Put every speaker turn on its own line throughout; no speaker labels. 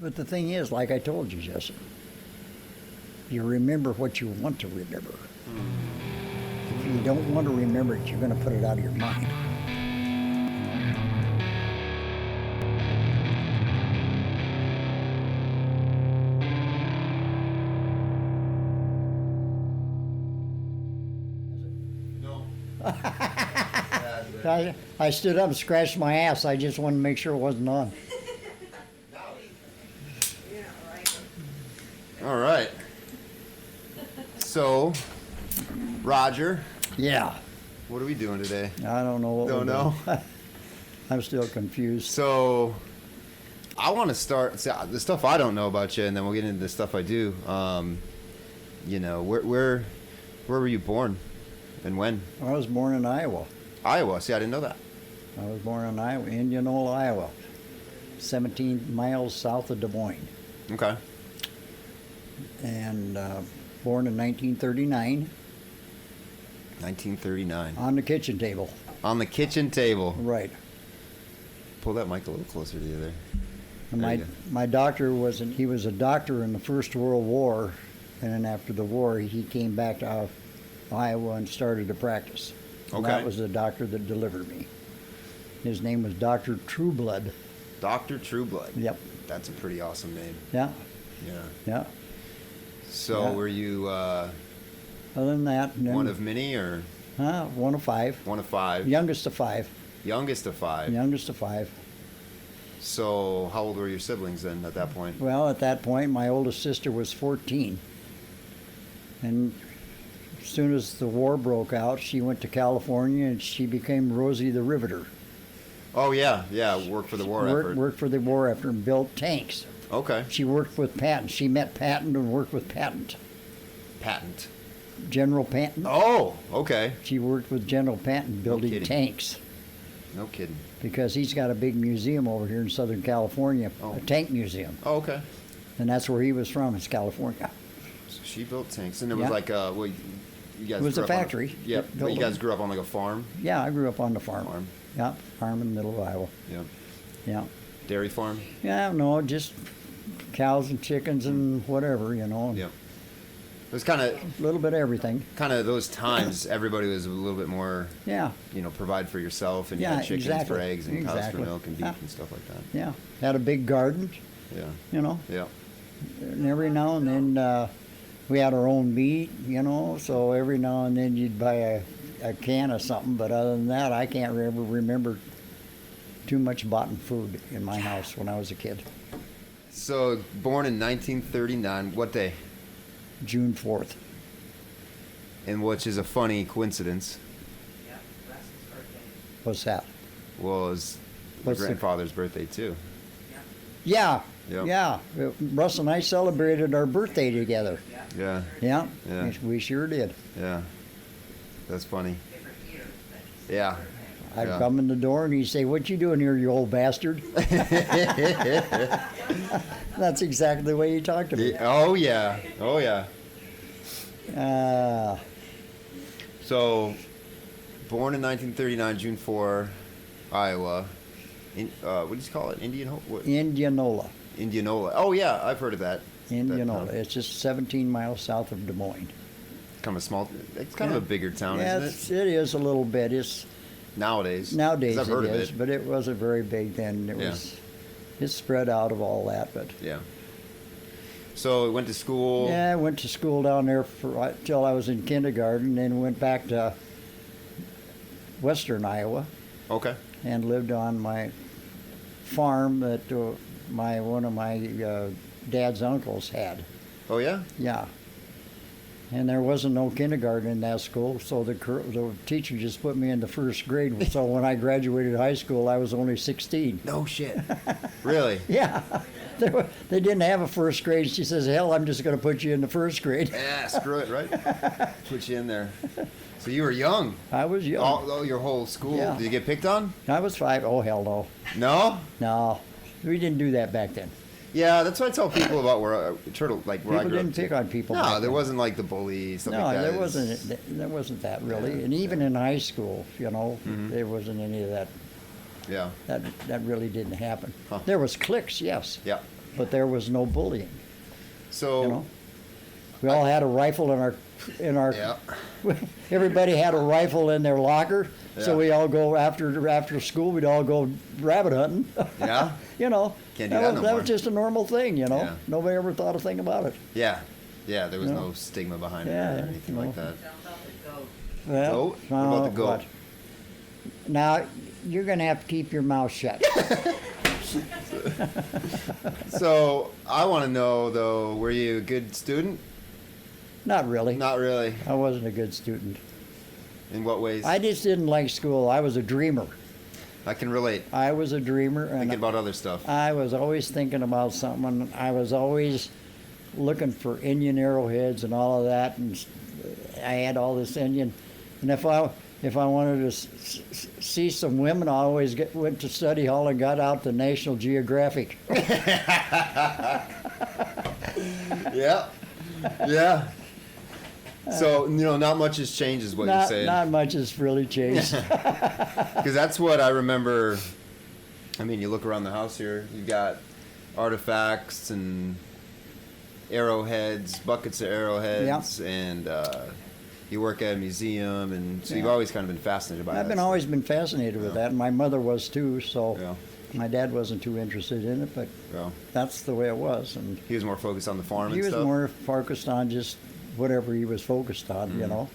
But the thing is, like I told you, Jesse, you remember what you want to remember. If you don't want to remember it, you're going to put it out of your mind. I stood up and scratched my ass. I just wanted to make sure it wasn't on.
All right. So, Roger.
Yeah.
What are we doing today?
I don't know what
Don't
we're
know.
doing. I'm still confused.
So, I want to start the stuff I don't know about you, and then we'll get into the stuff I do. You know, where were you born, and when?
I was born in Iowa.
Iowa. See, I didn't know that.
I was born in Iowa, Indianola, Iowa, 17 miles south of Des Moines.
Okay.
And born in 1939
1939.
on the kitchen table.
On the kitchen table.
Right.
Pull that mic a little closer to you there.
And
There you go.
my doctor he was a doctor in the First World War, and then after the war he came back to Iowa and started to practice. And
Okay.
that was the doctor that delivered me. His name was Dr. Trueblood.
Dr. Trueblood.
Yep.
That's a pretty awesome name.
Yeah.
Yeah.
Yeah.
So
Yeah.
were you
Other than that, and then,
one of many or
one of five.
one of five?
Youngest of five.
Youngest of five.
Youngest of five.
So how old were your siblings then at that point?
Well, at that point, my oldest sister was 14. And as soon as the war broke out, she went to California and she became Rosie the Riveter.
Oh yeah, yeah. Worked for the war effort.
Worked for the war effort and built tanks.
Okay.
She worked with Patton. She met Patton and worked with Patton.
Patent.
General Patton.
Oh, okay.
She worked with General Patton building
kidding.
tanks
No kidding.
because he's got a big museum over here in Southern California,
Oh.
a tank museum.
Oh, okay.
And that's where he was from, is California.
So she built tanks, and it was
Yeah.
like well, you guys.
It was
grew
a
up on
factory
yeah,
that
but
built
you guys
them.
grew up on like a farm.
Yeah, I grew up on the farm.
Farm.
Yeah, farm in the middle of Iowa.
Yeah.
Yeah.
Dairy farm.
Yeah, no, just cows and chickens and whatever, you know.
Yeah. It was kind of
A little bit of everything.
those times. Everybody was a little bit more,
Yeah,
provide for yourself, and you
Yeah,
had chickens
exactly.
for eggs and cows for
Exactly.
milk and beef
Yeah.
and stuff like that.
yeah. Had a big garden,
Yeah.
you know.
Yeah.
And every now and then we had our own meat, you know, so every now and then you'd buy a can of something, but other than that, I can't ever remember too much bought food in my house when I was a kid.
So born in 1939. What day?
June 4th.
And which is a funny coincidence.
What's that?
Was my
What's the-
grandfather's birthday too.
Yeah,
Yep.
yeah. Russ and I celebrated our birthday together.
Yeah.
Yeah,
Yeah.
we sure did.
Yeah. That's funny. Yeah.
I'd
Yeah.
come in the door and he'd say, "What you doing here, you old bastard?" That's exactly the way he talked to me.
Oh yeah. Oh yeah.
Uh,
So, born in 1939, June 4, Iowa. What do you call it?
Indianola.
Indianola. Oh yeah, I've heard of that.
Indianola.
That town.
It's just 17 miles south of Des Moines.
Kind of a small. It's kind of a bigger town,
Yeah,
isn't
it is a little bit. It's
it? Nowadays.
nowadays
'Cause I've heard
it
of
is,
it.
but it wasn't very big then. It
Yeah.
was. It's spread out of all that, but
Yeah. So went to school.
yeah, I went to school down there till I was in kindergarten, then went back to western Iowa
Okay.
and lived on my farm that one of my dad's uncles had.
Oh yeah.
Yeah. And there wasn't no kindergarten in that school, so the teacher just put me in the first grade. So when I graduated high school, I was only 16.
No shit. Really?
Yeah. They didn't have a first grade. She says, "Hell, I'm just going to put you in the first grade."
Yeah. Screw it. Right. Put you in there. So you were young.
I was young.
All your whole school.
Yeah.
Did you get picked on?
I was 5. Oh, hell no.
No.
No. We didn't do that back then.
Yeah, that's what I tell people about where I
People
grew
didn't
up.
pick on people.
No,
back
there
then.
wasn't like the bully stuff
No,
like that.
there
It's-
wasn't. There wasn't that really.
Yeah,
And even in high school, you know,
Mhm.
there wasn't any of that.
Yeah.
That really didn't happen.
Huh.
There was cliques, yes.
Yeah.
but there was no bullying.
So,
You know, we all had a rifle in our.
yeah.
Everybody had a rifle in their locker, so
Yeah.
we all go after school. We'd all go rabbit hunting.
Yeah?
You know,
Can't do that no
that
more.
was just a normal thing. You know,
Yeah.
nobody ever thought a thing about it.
Yeah. Yeah, there was
Yeah.
no stigma behind it
Yeah,
or anything
no.
like that.
Well,
Goat? What about the goat?
what? Now you're gonna have to keep your mouth shut.
So, I want to know, though, were you a good student?
Not really.
Not really.
I wasn't a good student.
In what ways?
I just didn't like school. I was a dreamer.
I can relate.
I was a dreamer, and
Thinking about other stuff.
I was always thinking about something. I was always looking for Indian arrowheads and all of that, and I had all this Indian. And if I wanted to see some women, I always went to study hall and got out the National Geographic.
Yeah. Yeah. So, not much has changed is what you're saying.
Not much has really changed.
Because that's what I remember. I mean, you look around the house here, you've got artifacts and arrowheads, buckets of arrowheads, and you work at a museum, and so you've always kind of been fascinated by that.
I've always been fascinated with that, and my mother was too, so
Yeah.
my dad wasn't too interested in it, but
Yeah.
that's the way it was. And
He was more focused on the farm
he
and
was
stuff.
more focused on just whatever he was focused on,
Mm-hmm.
you know,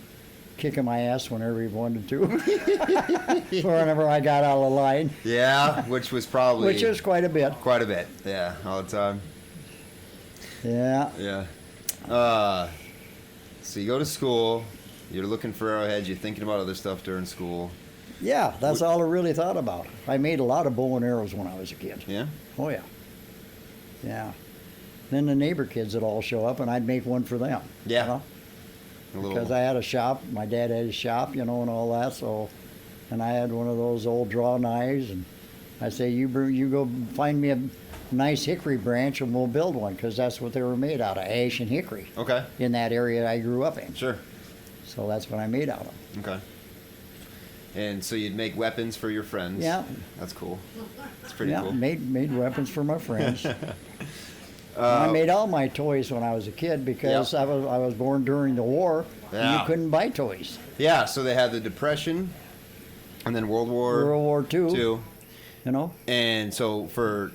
kicking my ass whenever he wanted to, or whenever I got out of line,
Yeah, which was probably
which is quite a bit.
quite a bit. Yeah, all the time.
Yeah.
Yeah. So you go to school. You're looking for arrowheads. You're thinking about other stuff during school.
Yeah, that's all I really thought about. I made a lot of bow and arrows when I was a kid.
Yeah.
Oh, yeah. Yeah. Then the neighbor kids would all show up, and I'd make one for them.
Yeah.
You know?
A little.
Because I had a shop. My dad had a shop, you know, and all that. So, and I had one of those old draw knives, and I say, you go find me a nice hickory branch, and we'll build one, because that's what they were made out of, ash and hickory.
Okay.
In that area I grew up in.
Sure.
So that's what I made out of.
Okay. And so you'd make weapons for your friends.
Yeah.
That's cool. That's pretty
Yeah,
cool.
made weapons for my friends. I made all my toys when I was a kid because
Yep.
I was born during the war. And
Yeah.
you couldn't buy toys.
Yeah. So they had the Depression, and then World War
World War II.
II.
You know.
And so for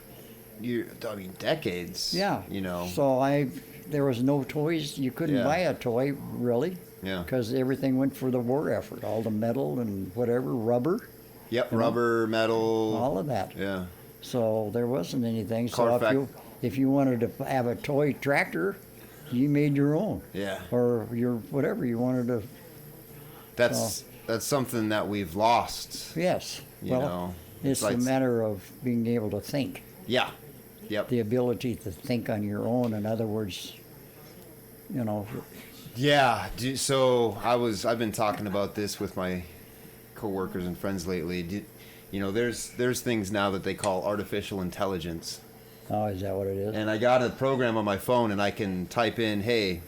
decades.
Yeah.
You know.
So there was no toys. You couldn't
Yeah.
buy a toy really.
Yeah.
Because everything went for the war effort. All the metal and whatever, rubber,
Yep.
you know,
Rubber, metal.
all of that.
Yeah.
So there wasn't anything. So
Car
if you wanted to have a toy tractor, you made your own.
Yeah.
Or your whatever you wanted to.
That's something that we've lost.
Yes.
You
Well,
know.
it's a matter of being able to think.
Yeah. Yep.
The ability to think on your own. In other words, you know.
Yeah. So I've been talking about this with my coworkers and friends lately. There's things now that they call artificial intelligence.
Oh, is that what it is?
And I got a program on my phone, and I can type in, hey,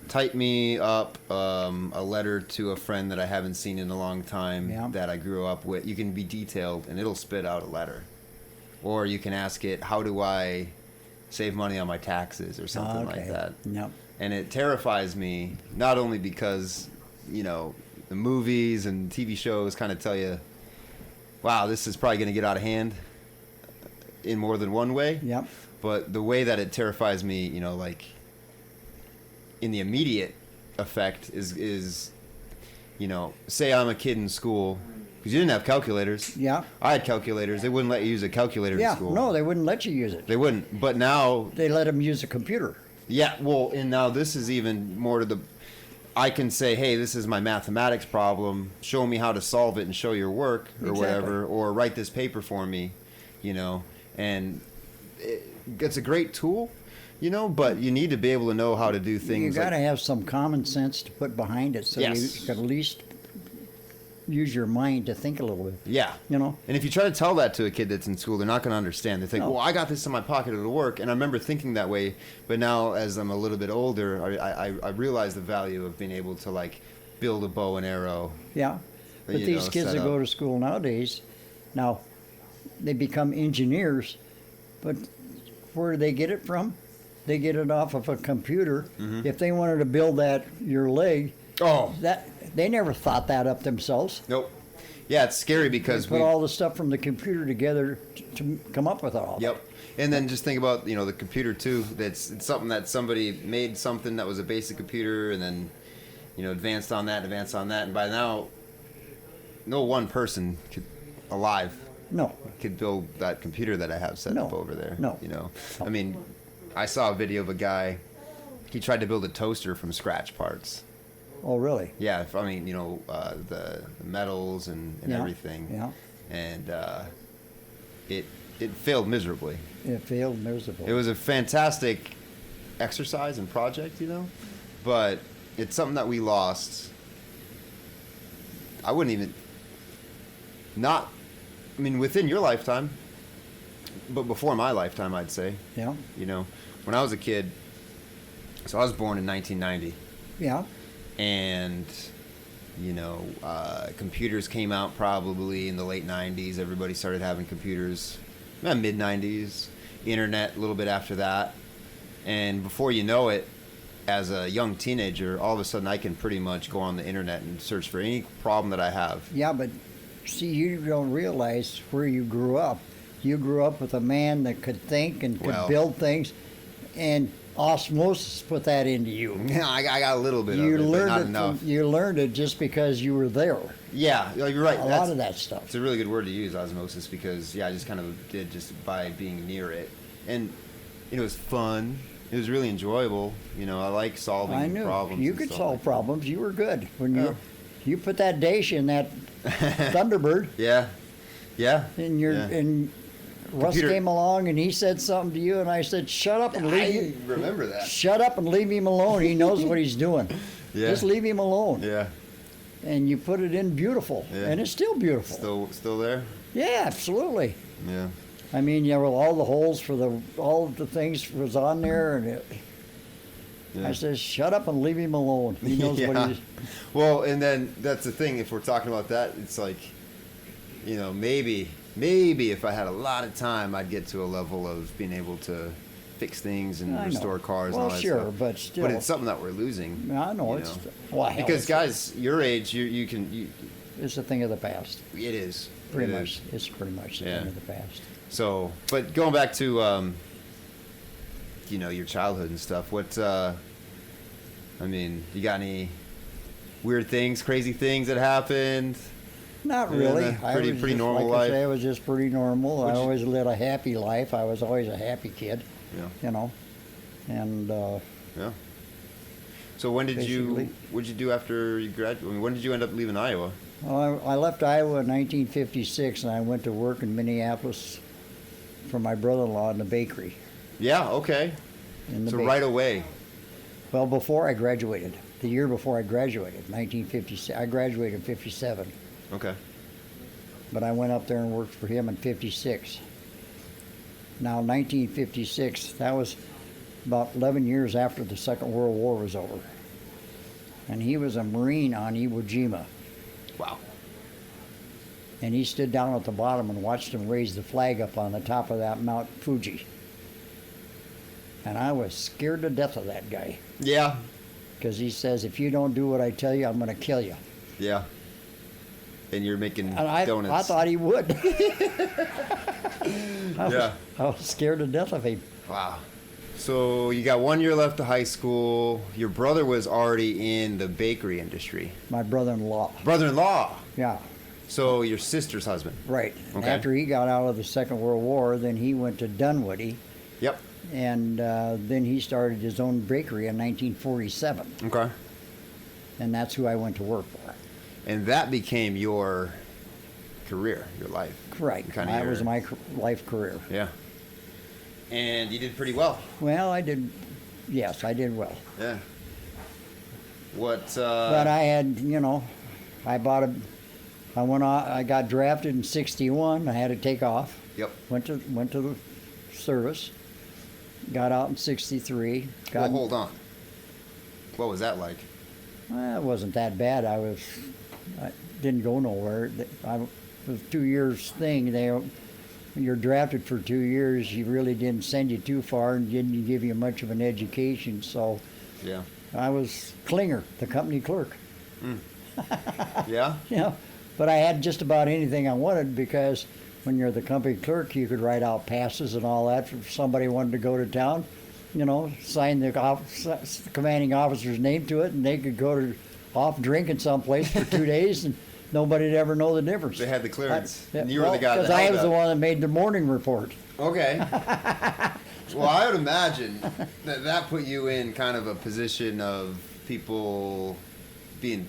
type me up a letter to a friend that I haven't seen in a long time
Yeah.
that I grew up with. You can be detailed, and it'll spit out a letter. Or you can ask it, how do I save money on my taxes or something like that.
Yep.
And it terrifies me, not only because, the movies and TV shows kind of tell you, wow, this is probably going to get out of hand in more than one way.
Yep.
But the way that it terrifies me, like in the immediate effect is say I'm a kid in school, because you didn't have calculators.
Yeah.
I had calculators. They wouldn't let you use a calculator in
Yeah.
school.
No, they wouldn't let you use it.
They wouldn't. But now,
They let them use a computer.
yeah, well, and now this is even more to the, I can say, hey, this is my mathematics problem. Show me how to solve it and show your work or
Exactly.
whatever, or write this paper for me, and it's a great tool, but you need to be able to know how to do things.
You got to have some common sense to put behind it, so
Yes.
you can at least use your mind to think a little bit.
Yeah.
You know.
And if you try to tell that to a kid that's in school, they're not going to understand. They think,
No.
well, I got this in my pocket, it'll work. And I remember thinking that way. But now, as I'm a little bit older, I realize the value of being able to, build a bow and arrow.
Yeah. But these kids
set
that go
up.
to school nowadays, now they become engineers, but where do they get it from? They get it off of a computer.
Mhm.
If they wanted to build your leg,
Oh,
that they never thought that up themselves.
nope. Yeah, it's scary
They
because
put all the stuff from the computer together to come up with all.
Yep. And then just think about, the computer too. It's something that somebody made something that was a basic computer and then, advanced on that, and by now, no one person alive
No.
could build that computer that I have set
No.
up over there.
No.
I mean, I saw a video of a guy. He tried to build a toaster from scratch parts.
Oh, really?
Yeah, the metals and
Yeah,
everything.
yeah.
And it failed miserably.
It failed miserably.
It was a fantastic exercise and project, but it's something that we lost. I wouldn't even within your lifetime, but before my lifetime, I'd say.
Yeah.
When I was a kid, so I was born in 1990,
Yeah.
and computers came out probably in the late 90s. Everybody started having computers, mid 90s. Internet a little bit after that, and before you know it, as a young teenager, all of a sudden I can pretty much go on the internet and search for any problem that I have.
Yeah, but see, you don't realize where you grew up. You grew up with a man that could think and could build things, and osmosis put that into you.
Yeah, I got a little bit
You
of it, but
learned
not
it.
enough.
You learned it just because you were there.
Yeah, you're right.
A lot of that stuff.
It's a really good word to use, osmosis, because I just kind of did just by being near it, and it was fun. It was really enjoyable. I like solving
I knew
problems.
you
and
could
stuff
solve
like that.
problems. You were good when
Yeah.
you put that dash in that Thunderbird,
Yeah, yeah.
and
yeah.
Russ
Computer-
came along and he said something to you, and I said, "Shut up and leave
I
him.
remember that.
Shut up and leave him alone. He knows what he's doing.
Yeah.
Just leave him alone."
Yeah,
And you put it in beautiful,
Yeah.
and it's still beautiful.
still there.
Yeah, absolutely.
Yeah.
I mean, all the holes for all of the things was on there, and
Yeah.
I said, "Shut up and leave him alone. He knows what
Yeah.
he's."
Well, and then that's the thing. If we're talking about that, it's like, maybe if I had a lot of time, I'd get to a level of being able to fix things and
I know.
restore cars
Well,
and all that
sure,
stuff.
but still.
But it's something that we're losing.
I know
you
it's
know.
well, hell,
Because guys, your age, you can.
it's a thing of the past.
It is
Pretty
It
much,
is.
it's pretty much a
Yeah.
thing of the past.
So, but going back to your childhood and stuff. What you got any weird things, crazy things that happened?
Not
Yeah,
really.
that's
I
pretty
was just,
normal
like I
life.
say, I was just pretty normal. I
What'd you-
always led a happy life. I was always a happy kid,
Yeah.
And
Yeah. So what'd you do after you graduated? When did you end up leaving Iowa?
well, I left Iowa in 1956, and I went to work in Minneapolis for my brother-in-law in the bakery.
Yeah. Okay.
In the
So
bakery.
right away.
Well, before I graduated, the year before I graduated, 1956. I graduated in 57.
Okay.
But I went up there and worked for him in 56. Now, 1956, that was about 11 years after the Second World War was over. And he was a Marine on Iwo Jima.
Wow.
And he stood down at the bottom and watched him raise the flag up on the top of that Mount Fuji. And I was scared to death of that guy.
Yeah.
Because he says, "If you don't do what I tell you, I'm going to kill you."
Yeah. And you're making
And I
donuts.
thought he would.
Yeah.
I was scared to death of him.
Wow. So you got 1 year left of high school. Your brother was already in the bakery industry.
My brother-in-law.
Brother-in-law.
Yeah,
So your sister's husband.
right. And
Okay.
after he got out of the Second World War, then he went to Dunwoody,
Yep.
and then he started his own bakery in 1947.
Okay.
And that's who I went to work for.
And that became your career, your life.
Correct.
Kinda
That
your-
was my life career.
Yeah. And you did pretty well.
Well, I did. Yes, I did well.
Yeah. What?
But I had, I bought a. I went on. I got drafted in '61. I had to take off.
Yep.
Went to the service. Got out in '63.
Well, hold on. What was that like?
Well, it wasn't that bad. I didn't go nowhere. It was 2 years thing. when you're drafted for 2 years, you really didn't send you too far and didn't give you much of an education. So
Yeah.
I was Klinger, the company clerk.
Yeah.
Yeah, but I had just about anything I wanted because when you're the company clerk, you could write out passes and all that. If somebody wanted to go to town, sign the commanding officer's name to it, and they could go off drinking someplace for 2 days, and nobody'd ever know the difference.
They had the clearance.
Yeah,
And you were the guy that
because I
held
was
up.
the one that made the morning report.
Okay. Well, I would imagine that put you in kind of a position of people being.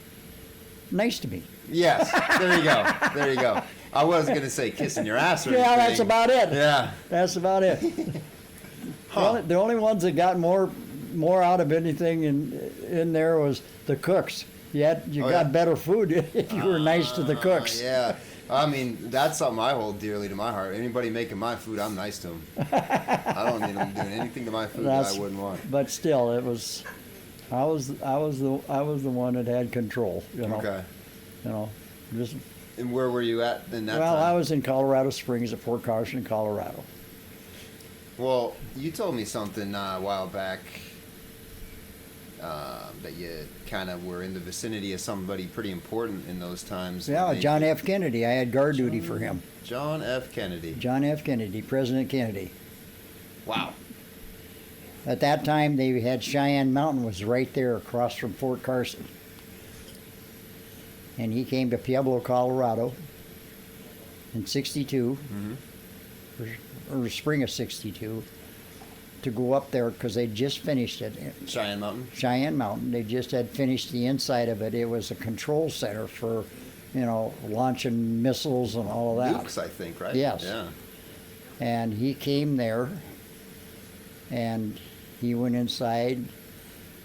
Nice to me.
Yes. There you go. There you go. I was gonna say kissing your ass or
Yeah,
anything.
that's about it.
Yeah.
That's about it.
Huh.
The only ones that got more out of anything in there was the cooks. You
Oh,
got
yeah?
better food if you were nice to the cooks.
Yeah. I mean, that's something I hold dearly to my heart. Anybody making my food, I'm nice to them. I don't need them doing anything to my food that I wouldn't want.
But still, it was. I was the one that had control.
Okay.
Just
And where were you at in that
well,
time?
I was in Colorado Springs at Fort Carson, Colorado.
Well, you told me something a while back that you kind of were in the vicinity of somebody pretty important in those times.
Yeah, John F. Kennedy. I had guard duty for him.
John F. Kennedy.
John F. Kennedy, President Kennedy.
Wow.
At that time, they had Cheyenne Mountain was right there across from Fort Carson. And he came to Pueblo, Colorado in 62, or spring of 62, to go up there because they just finished it.
Cheyenne Mountain?
Cheyenne Mountain. They just had finished the inside of it. It was a control center for, launching missiles and all of that.
Nukes, I think, right?
Yes.
Yeah.
And he came there, and he went inside.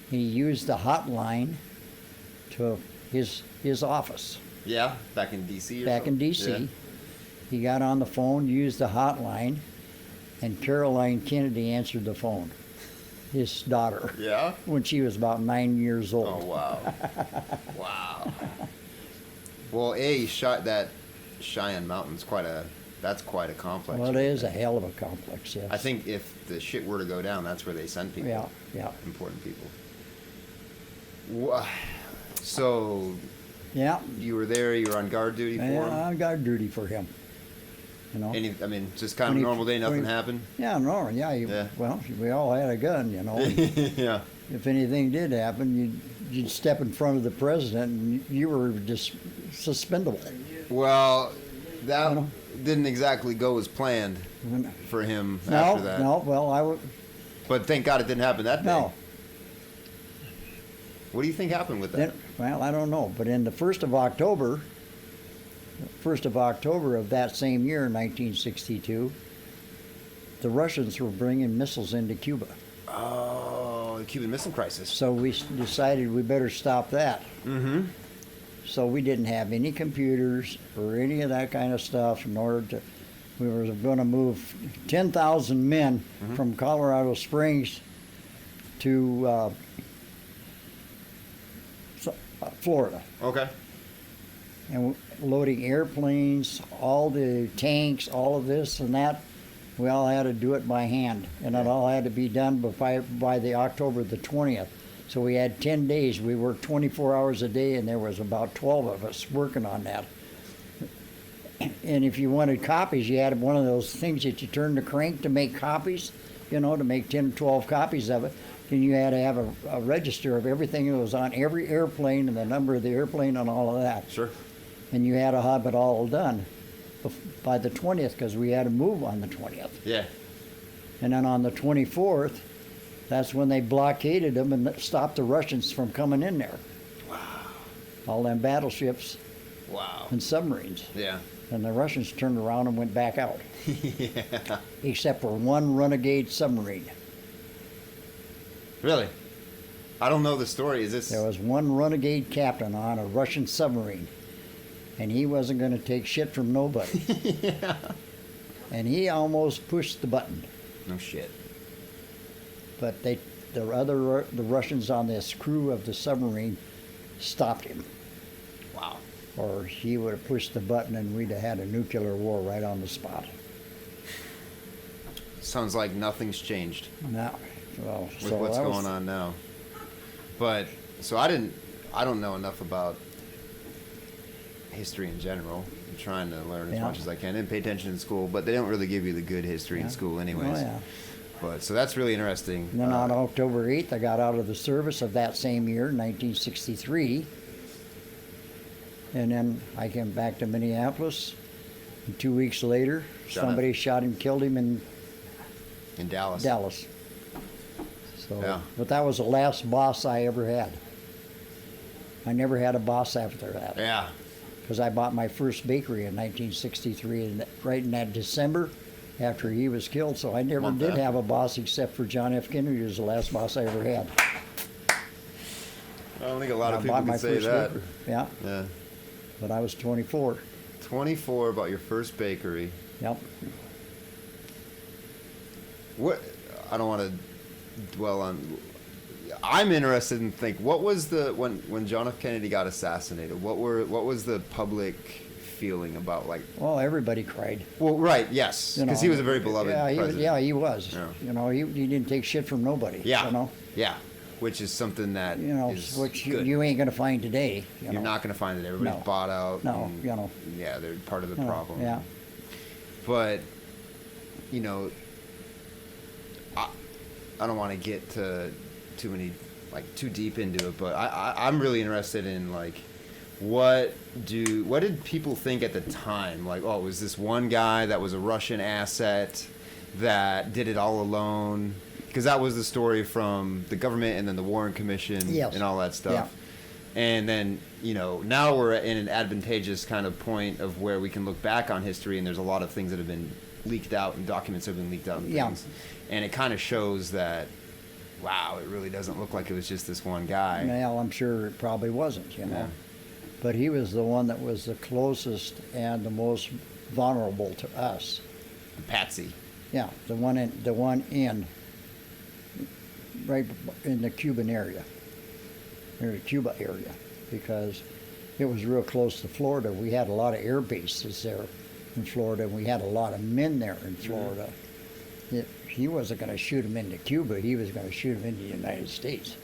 He used the hotline to his office
Yeah, back in D.C. or
back in
something?
D.C.
Yeah.
He got on the phone, used the hotline, and Caroline Kennedy answered the phone, his daughter,
Yeah?
when she was about 9 years
Oh,
old.
wow. Wow. Well, that Cheyenne Mountain's that's quite a complex.
Well, it is a hell of a complex, yes.
I think if the shit were to go down, that's where they send people.
Yeah.
Important people. So
Yeah.
you were there, you were on guard duty for him?
Yeah, I got duty for him.
Just kind of a normal day, nothing happened?
Yeah, no, yeah. Well, we all had a gun, and
Yeah.
if anything did happen, you'd step in front of the president, and you were just suspendable.
Well, that
You know?
didn't exactly go as planned for him after that.
No, well, I would.
But thank God it didn't happen that day.
No.
What do you think happened with that?
Then, well, I don't know. But in the 1st of October of that same year, 1962, the Russians were bringing missiles into Cuba.
Oh, the Cuban Missile Crisis.
So we decided we better stop that.
Mm-hmm.
So we didn't have any computers or any of that kind of stuff in order to. We were going to move 10,000 men from Colorado Springs to Florida.
Okay.
And loading airplanes, all the tanks, all of this and that, we all had to do it by hand. And it all had to be done by the October the 20th. So we had 10 days. We worked 24 hours a day, and there was about 12 of us working on that. And if you wanted copies, you had one of those things that you turn the crank to make copies, to make 10 or 12 copies of it. Then you had to have a register of everything that was on every airplane and the number of the airplane and all of that.
Sure.
And you had to have it all done by the 20th because we had to move on the 20th.
Yeah.
And then on the 24th, that's when they blockaded them and stopped the Russians from coming in there.
Wow.
All them battleships
Wow.
and submarines.
Yeah.
And the Russians turned around and went back out,
Yeah.
except for one renegade submarine.
Really? I don't know the story. Is this?
There was one renegade captain on a Russian submarine, and he wasn't going to take shit from nobody.
Yeah.
And he almost pushed the button.
No shit.
But the Russians on this crew of the submarine stopped him,
Wow.
or he would have pushed the button and we'd have had a nuclear war right on the spot.
sounds like nothing's changed
No, well,
with
so
what's
that
going
was,
on now. But so I don't know enough about history in general. I'm trying to learn as much as I can and pay attention in school, but they don't really give you the good history in school anyways.
Oh, yeah.
But so that's really interesting.
And then on October 8th, I got out of the service of that same year, 1963. And then I came back to Minneapolis. And 2 weeks later, somebody shot him, killed him in
Dallas.
So,
Yeah.
but that was the last boss I ever had. I never had a boss after that.
Yeah.
Because I bought my first bakery in 1963, and right in that December after he was killed. So I never did have a boss except for John F. Kennedy was the last boss I ever had.
I don't think a lot of people can say that.
Bakery. Yeah.
Yeah.
But I was 24.
24 about your first bakery.
Yep.
What? I don't want to dwell on. I'm interested in what was the when John F. Kennedy got assassinated? What was the public feeling about
Well, everybody cried.
Well, right, yes, because he was a very beloved president.
He was.
Yeah.
You know, he didn't take shit from nobody.
Yeah.
You know.
Yeah. Which is something that is
which
good.
you ain't gonna find today.
You're not going to find it. Everybody's bought out.
No,
and,
you know.
Yeah, they're part of the problem.
Yeah.
But, I don't want to get to too deep into it, but I'm really interested in what did people think at the time? It was this one guy that was a Russian asset that did it all alone? Because that was the story from the government and then the Warren Commission and all that stuff.
Yeah.
And then, now we're in an advantageous kind of point of where we can look back on history, and there's a lot of things that have been leaked out and documents have been leaked out and things. And it kind of shows that, wow, it really doesn't look like it was just this one guy.
Well, I'm sure it probably wasn't,
Yeah.
But he was the one that was the closest and the most vulnerable to us.
Patsy.
Yeah, the one in right in the Cuban area, or the Cuba area, because it was real close to Florida. We had a lot of air bases there in Florida, and we had a lot of men there in Florida. He wasn't going to shoot them into Cuba. He was going to shoot them into the United States.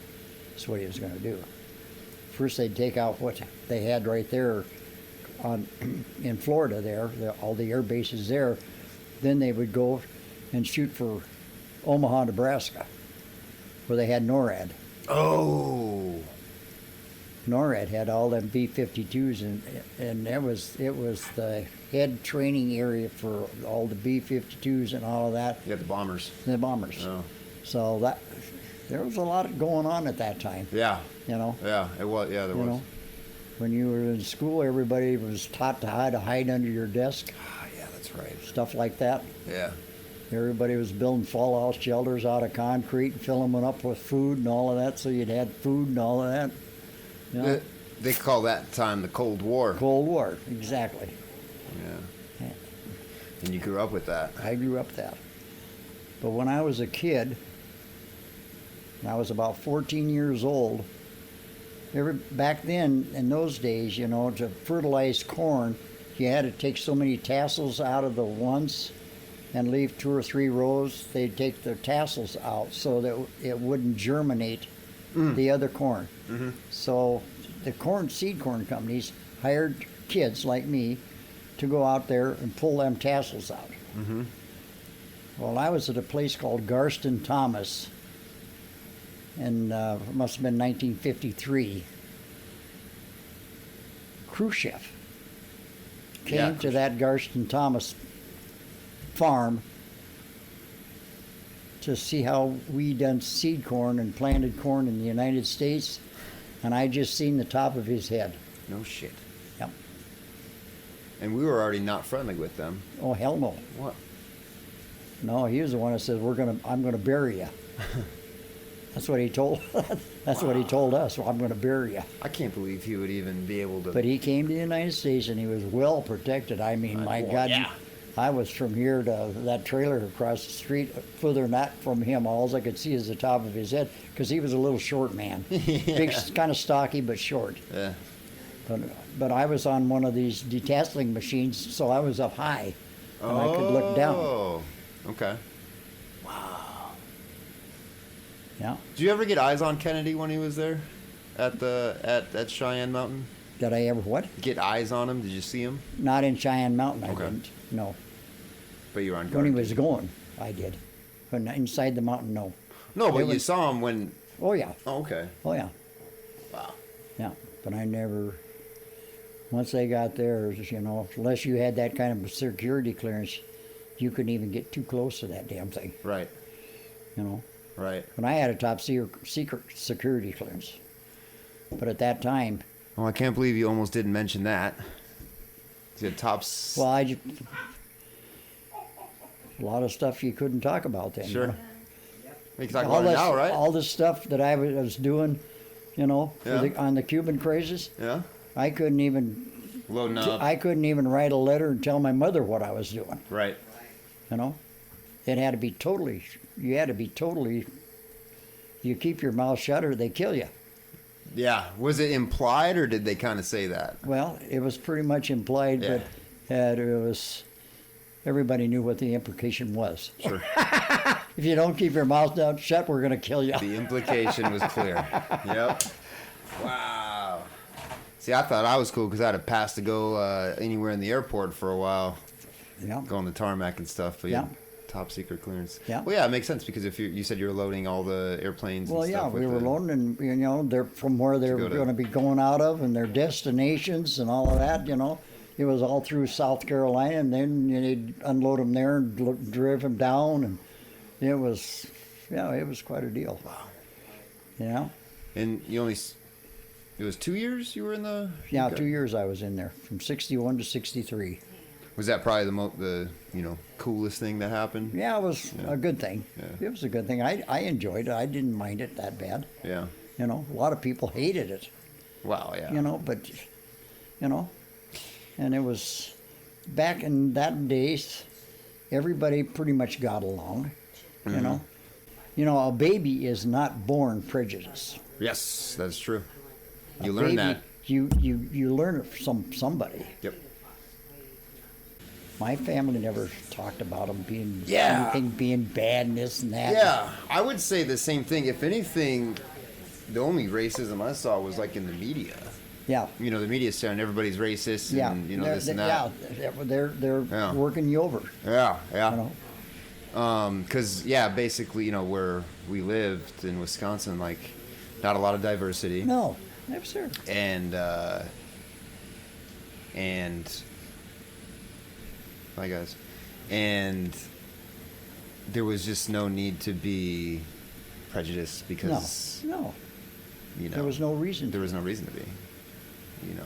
That's what he was going to do. First, they'd take out what they had right there in Florida there, all the air bases there. Then they would go and shoot for Omaha, Nebraska, where they had NORAD.
Oh.
NORAD had all them B-52s, and it was the head training area for all the B-52s and all of that.
You got the bombers.
The bombers.
Oh.
So there was a lot going on at that time.
Yeah.
Yeah,
it was. Yeah, there was.
When you were in school, everybody was taught to hide under your desk.
Ah, yeah, that's right.
Stuff like that.
Yeah.
Everybody was building fallout shelters out of concrete and filling them up with food and all of that, so you'd had food and all of that.
They call that time the Cold War.
Cold War, exactly.
Yeah. And you grew up with that.
I grew up that. But when I was a kid, and I was about 14 years old, back then, in those days, to fertilize corn, you had to take so many tassels out of the ones and leave 2 or 3 rows. They'd take the tassels out so that it wouldn't germinate the other corn.
Mm-hmm.
So the seed corn companies hired kids like me to go out there and pull them tassels out.
Mm-hmm.
Well, I was at a place called Garston Thomas, and it must have been 1953. Khrushchev came to that Garston Thomas farm to see how we done seed corn and planted corn in the United States, and I just seen the top of his head.
No shit.
Yep.
And we were already not friendly with them.
Oh, hell no.
What?
No, he was the one that said, I'm gonna bury you. That's what he told. What he told us. Well, I'm going to bury you.
I can't believe he would even be able to.
But he came to the United States, and he was well protected. I mean, my God,
yeah.
I was from here to that trailer across the street, further than that from him. All I could see is the top of his head, because he was a little short man, big, kind of stocky but short.
Yeah.
But I was on one of these detasseling machines, so I was up high, and I could look down.
Oh, okay.
Yeah.
Did you ever get eyes on Kennedy when he was there at Cheyenne Mountain?
Did I ever what?
Get eyes on him? Did you see him?
Not in Cheyenne Mountain, I
Okay.
didn't. No.
But you were on
When he
guard.
was going, I did. But not inside the mountain, no.
No, but
It
you
was-
saw him when.
Oh, yeah.
Oh, okay.
Oh, yeah.
Wow.
Yeah. But I never, once they got there, you know, unless you had that kind of security clearance, you couldn't even get too close to that damn thing,
Right.
you know.
Right.
But I had a top secret security clearance. But at that time,
Oh, I can't believe you almost didn't mention that. You had tops.
well, a lot of stuff you couldn't talk about then. you
Sure.
know.
We can talk
all
about it
this,
now, right?
all this stuff that I was doing, you know,
Yeah.
on the Cuban crases,
Yeah.
I couldn't even
Loading up.
I couldn't even write a letter and tell my mother what I was doing.
Right.
You know, it had to be totally. You had to be totally. You keep your mouth shut or they kill you.
Yeah. Was it implied or did they kind of say that?
Well, it was pretty much implied,
Yeah.
but it was. Everybody knew what the implication was.
Sure.
If you don't keep your mouth down shut, we're going to kill you.
The implication was clear. Yep. Wow. See, I thought I was cool because I had a pass to go anywhere in the airport for a while,
Yeah.
go on the tarmac and stuff. But
Yeah.
top secret clearance.
Yeah.
Well, yeah, it makes sense because if you said you were loading all the airplanes.
Well,
and
yeah,
stuff
we
with
were
the-
loading, and you know, they're from where they're
go to-
going to be going out of, and their destinations, and all of that. You know, it was all through South Carolina, and then they'd unload them there and drive them down, and it was, yeah, it was quite a deal. Wow. Yeah.
And you only. It was 2 years you were in the.
Yeah,
okay.
2 years I was in there, from 61 to 63.
Was that probably the coolest thing that happened?
Yeah, it was
Yeah.
a good thing.
Yeah.
It was a good thing. I enjoyed it. I didn't mind it that bad.
Yeah.
You know, a lot of people hated it.
Wow. Yeah.
You know, but, you know, and it was, back in that days, everybody pretty much got along, you know. You know, a baby is not born prejudiced.
Yes, that's true.
A
You learn
baby,
that.
You learn it from somebody.
Yep.
My family never talked about them being
Yeah.
anything being bad and this and that.
Yeah, I would say the same thing. If anything, the only racism I saw was like in the media.
Yeah.
You know, the media saying everybody's racist
Yeah.
and you know
They're-
this and that.
Yeah, they're
Yeah.
working you over.
Yeah, yeah.
You know.
Because yeah, basically, you know, where we lived in Wisconsin, like, not a lot of diversity.
No, never sir.
And hi guys, and there was just no need to be prejudiced because
No.
you know
There was no reason.
there was no reason to be, you know.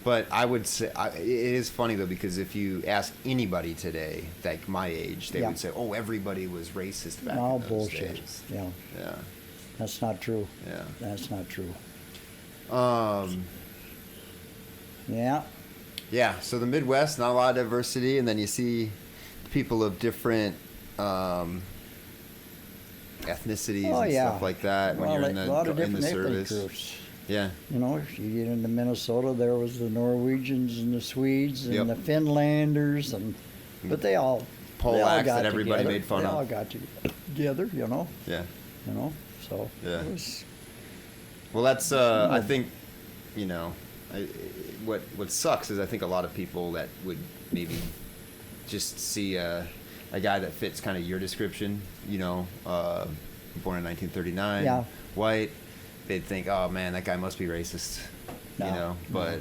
But I would say it is funny though, because if you ask anybody today, like my age, they
Yeah.
would say, "Oh, everybody was racist back
No
in those
bullshit.
days."
Yeah,
Yeah,
that's not true.
yeah.
That's not true. Yeah.
Yeah, so the Midwest, not a lot of diversity, and then you see people of different ethnicities
Oh
and
yeah.
stuff like that when
Well,
you're in
a lot of
the
different ethnic
service.
groups.
Yeah,
You know, if you get into Minnesota, there was the Norwegians and the Swedes and
Yep.
the Finlanders, but they all they all
Polacks
got
that everybody
together.
made fun
They
of.
all got together, you know.
yeah.
You know, so
Yeah.
it was.
Well, that's I think, you know, what sucks is I think a lot of people that would maybe just see a guy that fits kind of your description, you know, born in 1939,
Yeah.
white, they'd think, oh man, that guy must be racist,
No,
you know, but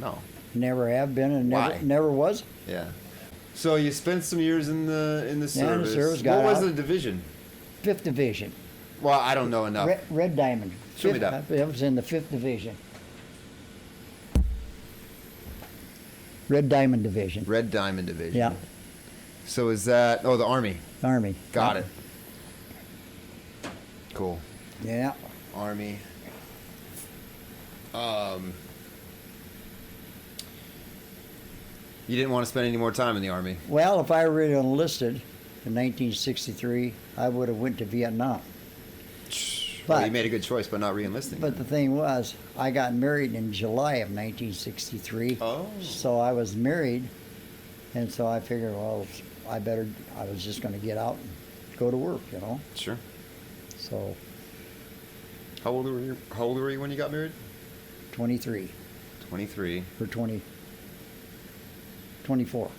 no.
Never have been and
Why?
never was.
Yeah. So you spent some years in the
Yeah, in the
service.
service, got
What was
out.
the division?
5th Division.
Well, I don't know enough.
Red Diamond.
Show me that.
It was in the 5th Division. Red Diamond Division.
Red Diamond Division.
Yeah,
So is that? Oh, the Army.
Army.
Got it. Cool.
Yeah.
Army. You didn't want to spend any more time in the Army.
Well, if I were enlisted in 1963, I would have went to Vietnam.
Well,
But-
you made a good choice by not re-enlisting.
But the thing was, I got married in July of 1963.
Oh.
So I was married, and so I figured, well, I was just going to get out and go to work, you know.
Sure.
So
How old were you when you got married?
23
23.
or 24.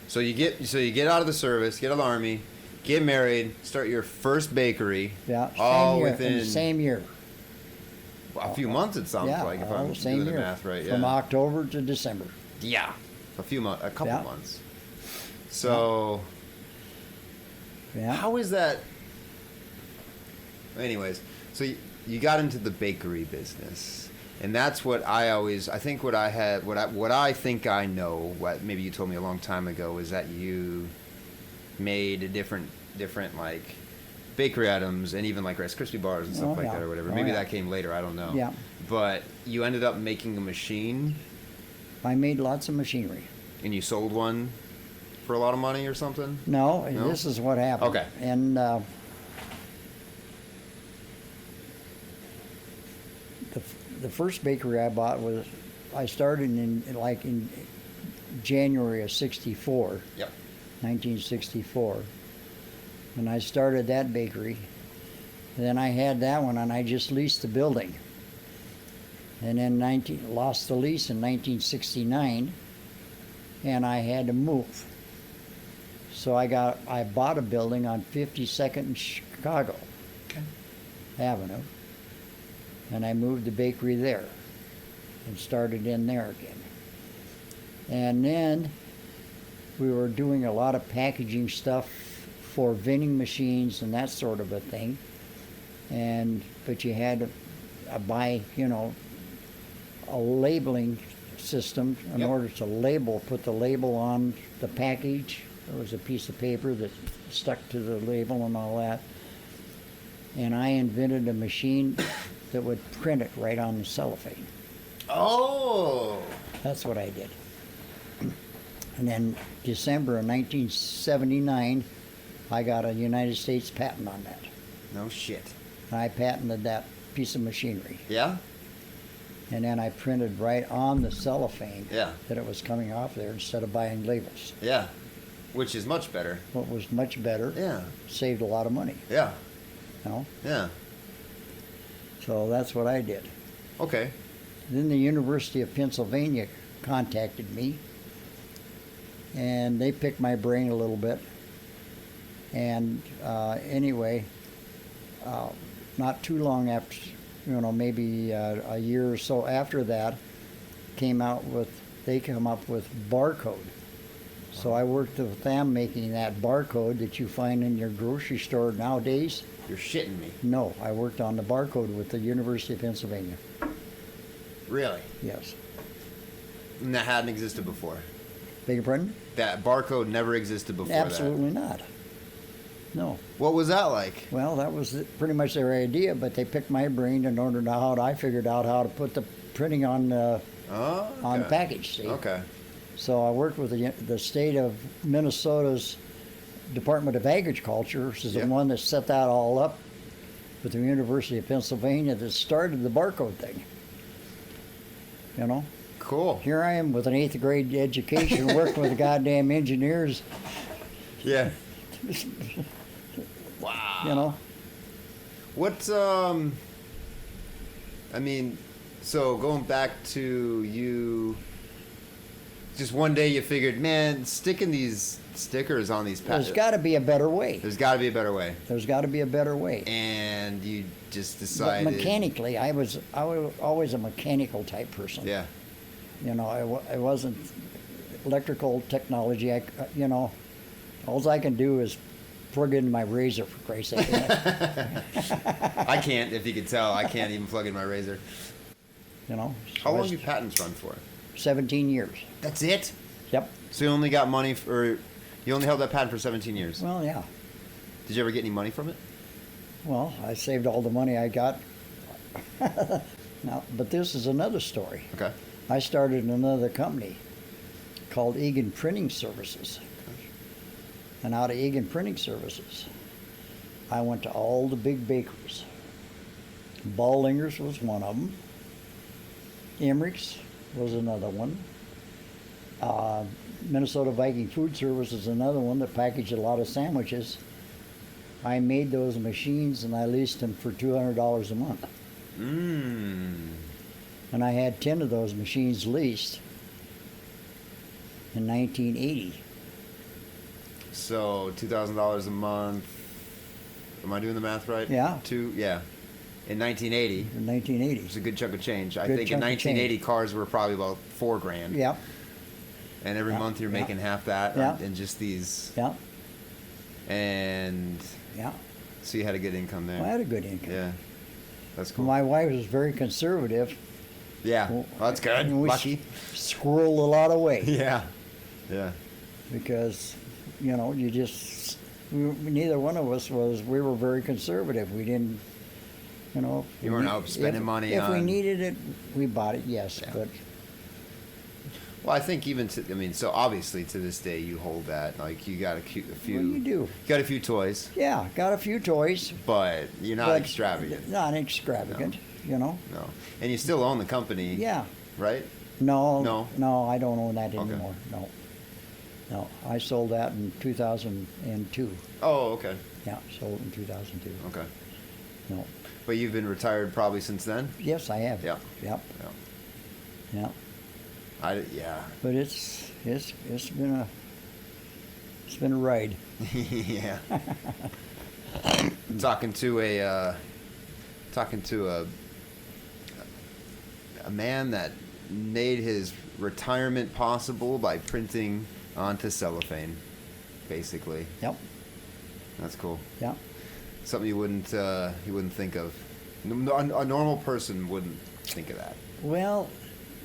So you get out of the service, get out of the army, get married, start your first bakery.
Yeah,
all
same year,
within
in the same year.
a few months. It sounds
Yeah,
like if
all
I'm
the same
doing the
year.
math right.
From
Yeah.
October to December.
Yeah. A couple
Yeah.
months. So
Yeah.
how is that? Anyways, so you got into the bakery business, and that's what I think what I think I know. What maybe you told me a long time ago is that you made different like bakery items and even like Rice Krispie bars and stuff
Oh,
like
yeah.
that or whatever.
Oh,
Maybe
yeah.
that came later. I don't know.
Yeah.
But you ended up making a machine,
I made lots of machinery.
and you sold one for a lot of money or something.
No,
No?
this is what happened.
Okay.
And the first bakery I bought I started in January of 64,
Yep.
1964. And I started that bakery. And then I had that one and I just leased the building. And then lost the lease in 1969 and I had to move. So I bought a building on 52nd and Chicago Avenue, and I moved the bakery there and started in there again. And then we were doing a lot of packaging stuff for vending machines and that sort of a thing. But you had to buy, a labeling system in
Yep.
order to put the label on the package. There was a piece of paper that stuck to the label and all that. And I invented a machine that would print it right on the cellophane.
Oh.
That's what I did. And then December of 1979, I got a United States patent on that.
No shit.
And I patented that piece of machinery.
Yeah.
And then I printed right on the cellophane
Yeah.
that it was coming off there instead of buying labels.
Yeah. Which is much better.
What was much better.
Yeah.
Saved a lot of money,
Yeah. Yeah.
So that's what I did.
Okay.
Then the University of Pennsylvania contacted me, and they picked my brain a little bit. And anyway, not too long after, maybe a year or so after that, they come up with barcode. So I worked with them making that barcode that you find in your grocery store nowadays.
You're shitting me.
No, I worked on the barcode with the University of Pennsylvania.
Really?
Yes.
And that hadn't existed before.
Beg your pardon?
That barcode never existed before
Absolutely not. No.
that. What was that like?
Well, that was pretty much their idea, but they picked my brain in order to I figured out how to put the printing on the package. See?
Okay.
So I worked with the state of Minnesota's Department of Agriculture, which is the one that set that all up, with the University of Pennsylvania that started the barcode thing.
Cool.
Here I am with an 8th grade education working with the goddamn engineers.
Yeah. Wow. What, so going back to you, just one day you figured, man, sticking these stickers on these
There's got to be a better way.
There's got to be a better way.
There's got to be a better way.
And you just
But
decided.
mechanically, I was always a mechanical type person.
Yeah.
I wasn't electrical technology. All I can do is plug in my razor, for Christ's sake.
I can't, if you could tell, I can't even plug in my razor.
So
How long do your patents run for?
17 years.
That's it?
Yep.
So you only got money you only held that patent for 17 years?
Well, yeah.
Did you ever get any money from it?
Well, I saved all the money I got. Now, but this is another story.
Okay.
I started another company called Eagan Printing Services. And out of Eagan Printing Services, I went to all the big bakeries. Ballinger's was one of them. Emmerich's was another one. Minnesota Viking Food Service is another one that packaged a lot of sandwiches. I made those machines and I leased them for $200 a month. And I had 10 of those machines leased in 1980.
So $2,000 a month. Am I doing the math right?
Yeah.
In 1980.
In 1980.
It's a good chunk of change. I
Good
think in
chunk of
1980
change.
cars were probably about $4,000.
Yep.
And every
Yeah,
month you're
yeah.
making half that
Yeah.
in just these.
Yep.
And
Yeah.
so you had a good income there.
Well, I had a good income.
Yeah. That's cool.
My wife was very conservative.
Yeah.
Well,
Well, that's good.
and we
Lucky.
squirreled a lot away.
Yeah. Yeah.
Because, neither one of us we were very conservative. We didn't,
You weren't out spending money
If we
on-
needed it, we bought it, yes.
Yeah.
But
Well, I think so obviously to this day you hold that. Like you got a few.
well, you do.
You got a few toys,
Yeah, got a few toys.
but you're not
but
extravagant.
Not extravagant,
No. And you still own the company.
Yeah.
Right?
No.
No?
No, I don't own that
Okay.
anymore. No. No, I sold that in 2002.
Oh, okay.
Yeah, sold in 2002.
Okay.
No.
But you've been retired probably since then?
Yes, I have.
Yeah.
Yep.
Yeah.
Yeah.
Yeah.
But it's been a ride.
Yeah. talking to a man that made his retirement possible by printing onto cellophane, basically.
Yep.
That's cool.
Yep.
Something you wouldn't think of. A normal person wouldn't think of that.
Well,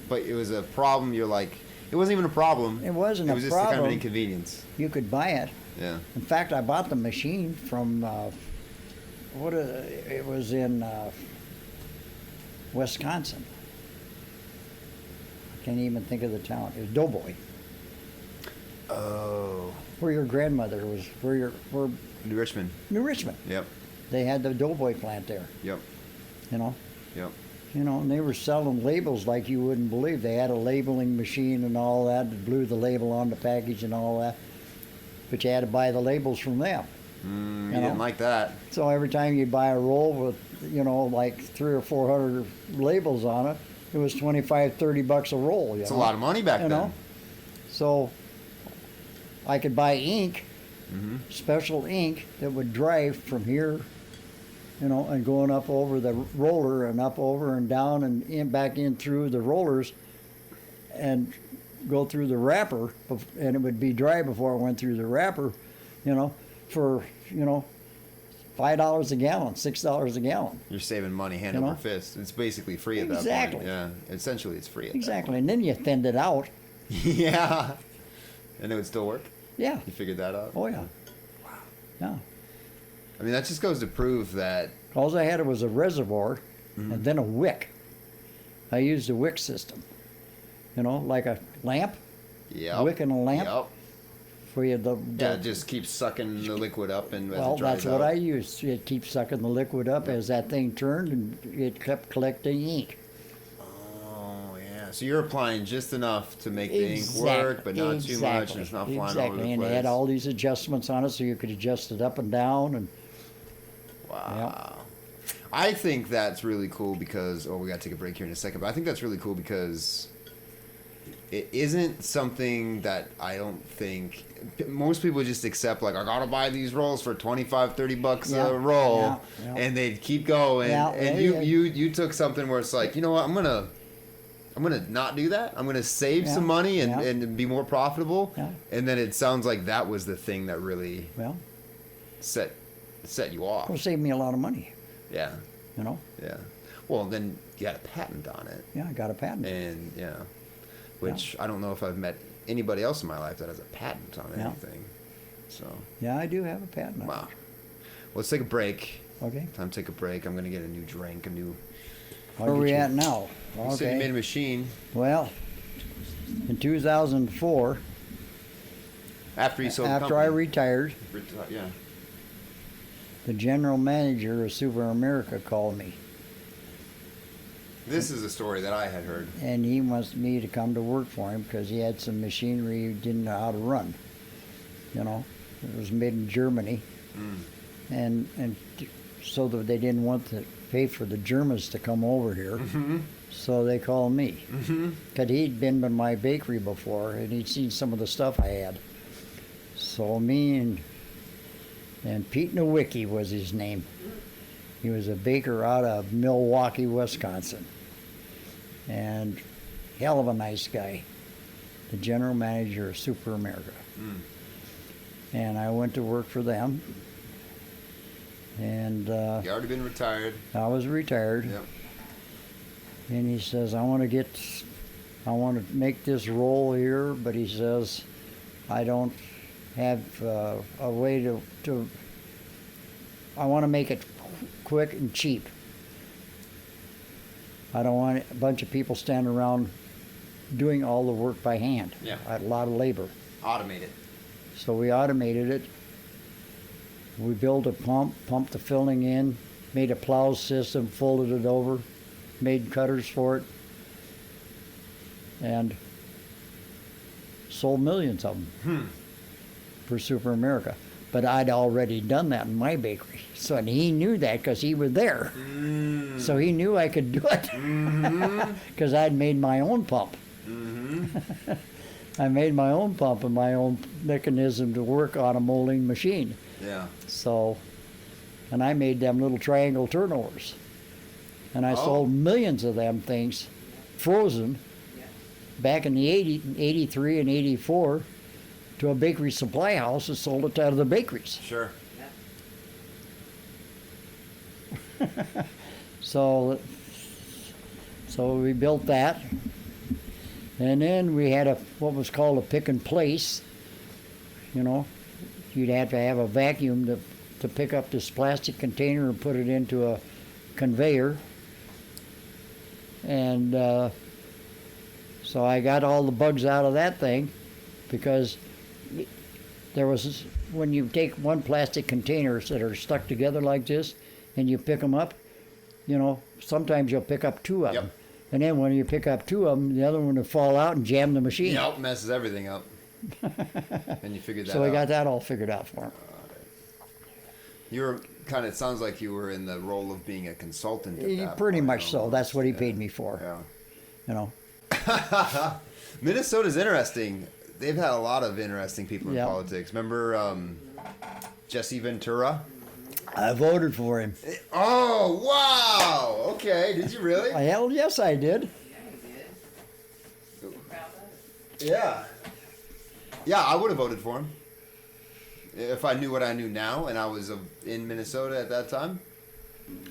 But it was a problem. You're like, it wasn't even a problem.
it wasn't
It
a
was just a kind of an
problem.
inconvenience.
You could buy it.
Yeah.
In fact, I bought the machine from it was in Wisconsin. I can't even think of the town. It was Doughboy,
Oh.
where your grandmother was. Where
New Richmond.
New Richmond.
Yep.
They had the Doughboy plant there.
Yep.
Yep.
Yep.
And they were selling labels like you wouldn't believe. They had a labeling machine and all that that blew the label on the package and all that. But you had to buy the labels from them.
You
know?
didn't like that.
So every time you buy a roll with, like 300 or 400 labels on it, it was $25-$30 a roll.
It's a lot of money back
You
then.
know? So I could buy ink,
Mm-hmm.
special ink that would drive from here, and going up over the roller and up over and down and back in through the rollers and go through the wrapper, and it would be dry before it went through the wrapper, for, $5 a gallon, $6 a gallon.
You're saving money hand
You
over
know?
fist. It's basically free at that
Exactly.
point. Yeah. Essentially, it's free at
Exactly. And then you thinned it out.
that point. Yeah. And it would still work?
Yeah.
You figured that out?
Oh, yeah. Yeah.
I mean, that just goes to prove that.
All I had was a reservoir
Mm-hmm.
and then a wick. I used a wick system, like a lamp,
Yep.
wick and a lamp.
Yep.
For you
Yeah, it just keeps sucking the liquid up and as
well,
it dries
that's what
out.
I used. It keeps sucking the liquid up as that thing turned, and it kept collecting ink.
Oh, yeah. So you're applying just enough to make the ink work, but not too much, and it's not flying all over
Exactly,
the
and
place.
it had all these adjustments on it, so you could adjust it up and down, and
Wow. I think that's really cool because, we got to take a break here in a second, but I think that's really cool because it isn't something that I don't think most people just accept, like, I gotta buy these rolls for $25-$30
Yeah,
a roll,
yeah, yeah.
and they'd keep going.
Yeah,
and
yeah,
you took something where it's like, you know what, I'm gonna not do that. I'm gonna save
Yeah,
some money
yeah.
and be more profitable.
Yeah.
And then it sounds like that was the thing that really
well,
set you off.
it'll save me a lot of money,
Yeah. Yeah. Well, then you got a patent on it.
Yeah, I got a patent.
And, which I don't know if I've met anybody else in my life that has a patent on
Yeah.
anything. So,
Yeah, I do have a patent on
wow.
it.
Well, let's take a break.
Okay.
Time to take a break. I'm going to get a new drink,
Where are we at now?
You said you made a
Okay.
machine.
Well, in 2004,
After you sold the
after I
company.
retired,
Yeah.
the general manager of Super America called me,
This is a story that I had heard.
and he wants me to come to work for him because he had some machinery he didn't know how to run. It was made in Germany, and so that they didn't want to pay for the Germans to come over here. So they called me. Because he'd been to my bakery before, and he'd seen some of the stuff I had. So me and Pete Nowicki was his name. He was a baker out of Milwaukee, Wisconsin. And hell of a nice guy. The general manager of Super America. And I went to work for them. And
You already been retired.
I was retired.
Yep.
And he says, I want to make this roll here, but he says, I don't have a way to I want to make it quick and cheap. I don't want a bunch of people standing around doing all the work by hand.
Yeah.
A lot of labor.
Automate it.
So we automated it. We built a pump, pumped the filling in, made a plow system, folded it over, made cutters for it, and sold millions of them for Super America. But I'd already done that in my bakery. So and he knew that because he was there. So he knew I could do it because I'd made my own pump. I made my own pump and my own mechanism to work on a molding machine.
Yeah.
So, and I made them little triangle turnovers. And I sold millions of them things frozen back in the 83 and 84 to a bakery supply house and sold it out of the bakeries.
Sure.
So we built that. And then we had what was called a pick and place. You know, you'd have to have a vacuum to pick up this plastic container and put it into a conveyor. And so I got all the bugs out of that thing because there was, when you take one plastic containers that are stuck together like this and you pick them up, you know, sometimes you'll pick up two of them. And then when you pick up two of them, the other one will fall out and jam the machine.
Yep, messes everything up. And you figured that out.
So we got that all figured out for him.
You were kind of, it sounds like you were in the role of being a consultant at that
Pretty
point,
much so.
almost.
That's what he paid me for.
Yeah.
You know.
Minnesota's interesting. They've had a lot of interesting people in
Yeah.
politics. Remember Jesse Ventura?
I voted for him.
Oh, wow. Okay. Did you really?
Hell yes, I did.
Yeah. Yeah, I would have voted for him. If I knew what I knew now and I was in Minnesota at that time,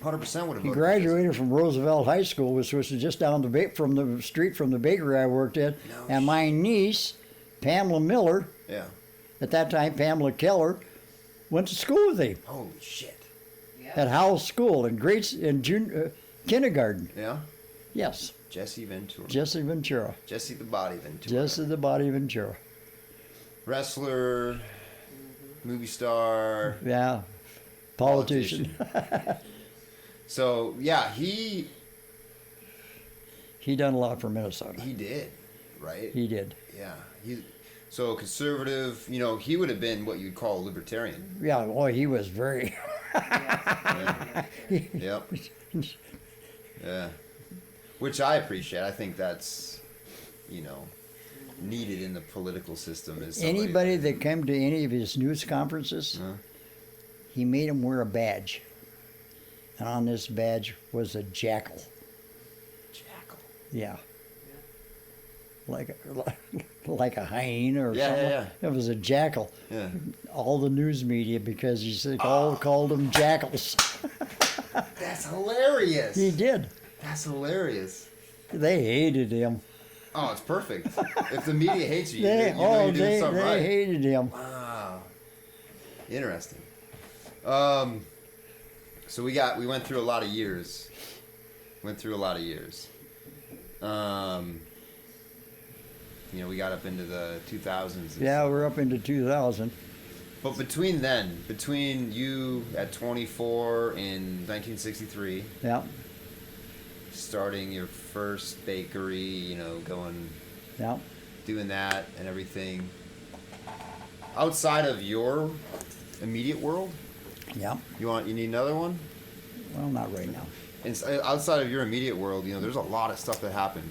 100% would have voted.
He
for
graduated from Roosevelt High School, which was just down from the street from the bakery I worked at.
No
And my niece, Pamela Miller,
Yeah.
at that time Pamela Keller, went to school with him
Holy shit.
at Howell School in kindergarten.
Yeah.
Yes,
Jesse Ventura.
Jesse Ventura.
Jesse the Body Ventura.
Jesse the Body Ventura.
Wrestler, movie star,
Yeah, politician.
So yeah, he
He done a lot for Minnesota.
did, right?
He did.
Yeah. So conservative, you know, he would have been what you'd call a libertarian.
Yeah, boy, he was very.
Yeah. Yep. Yeah. Which I appreciate. I think that's, you know, needed in the political system is somebody
Anybody that came to any of his news conferences, he made them wear a badge. And on this badge was a jackal.
Jackal.
Yeah. Like a hyena or something.
Yeah.
It was a jackal.
Yeah.
All the news media, because he said all called them jackals.
That's hilarious.
He did.
That's hilarious.
They hated him.
Oh, it's perfect. If the media hates you,
They
you know you're doing something right.
hated him.
Wow. Interesting. So we went through a lot of years. You know, we got up into the 2000s.
Yeah, we're up into 2000.
But between you at 24 in 1963,
Yeah,
starting your first bakery, you know,
yeah.
doing that and everything, outside of your immediate world,
Yeah.
You need another one?
Well, not right now.
And outside of your immediate world, there's a lot of stuff that happened.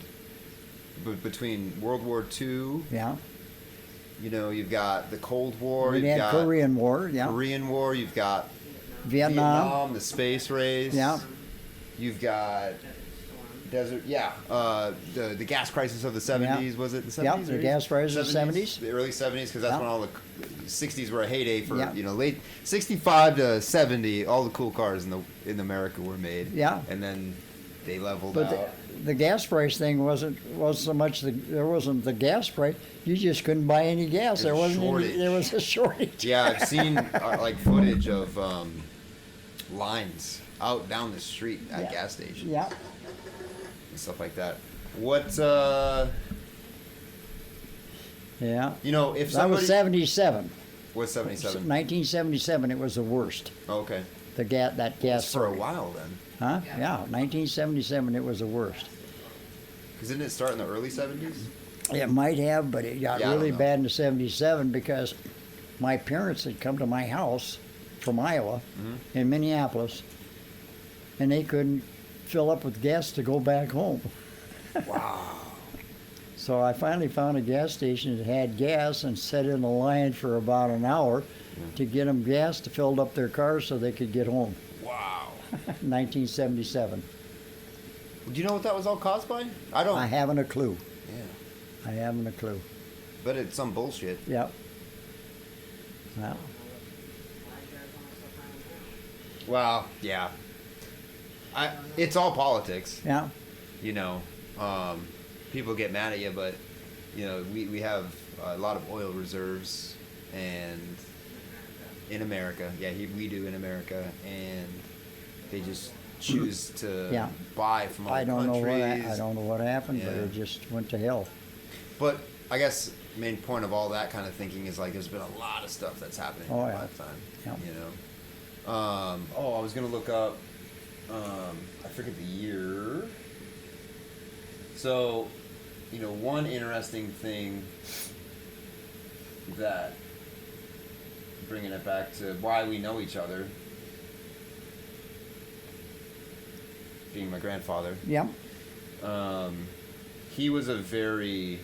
Between World War II,
Yeah.
You've got the Cold War,
We
you've
had
got
Korean War. Yeah.
Korean War, you've got
Vietnam.
the space race.
Yeah.
You've got desert. Yeah. The gas crisis of the 70s, was it the 70s?
Yeah, the gas crisis of the 70s.
The early 70s, because that's
Yeah.
when all the 60s were a heyday for,
Yeah.
late 65 to 70, all the cool cars in America were made.
Yeah.
And then they leveled
But
out.
the gas price thing wasn't so much there wasn't the gas price. You just couldn't buy any gas. There
There's a
wasn't any,
shortage.
there was a shortage.
Yeah, I've seen like footage of lines out down the street at
Yeah.
gas stations
Yeah.
and stuff like that. What
Yeah.
if
That was
somebody
77.
was 77.
1977. It was the worst.
Okay,
That gas
for a
price.
while then,
Huh? Yeah. 1977. It was the worst.
because didn't it start in the early 70s?
It might have, but it got
Yeah, I don't
really
know.
bad in '77 because my parents had come to my house from Iowa
Mm-hmm.
in Minneapolis, and they couldn't fill up with gas to go back home.
Wow.
So I finally found a gas station that had gas and set in a line for about an hour to get them gas to fill up their cars so they could get home.
Wow.
1977.
Do you know what that was all caused by? I don't.
I haven't a clue.
Yeah.
I haven't a clue.
But it's some bullshit.
Yep. Well,
Well, yeah. It's all politics.
yeah.
People get mad at you, but we have a lot of oil reserves, and in America, we do in America, and they just choose to
Yeah.
buy from other
I don't know
countries.
I don't know what happened, but
Yeah.
it just went to hell.
But I guess main point of all that kind of thinking is like there's been a lot of stuff that's happening in
Oh,
my
yeah.
lifetime.
Yeah.
I was gonna look up. I forget the year. So, one interesting thing that bringing it back to why we know each other, being my grandfather.
Yep.
He was a very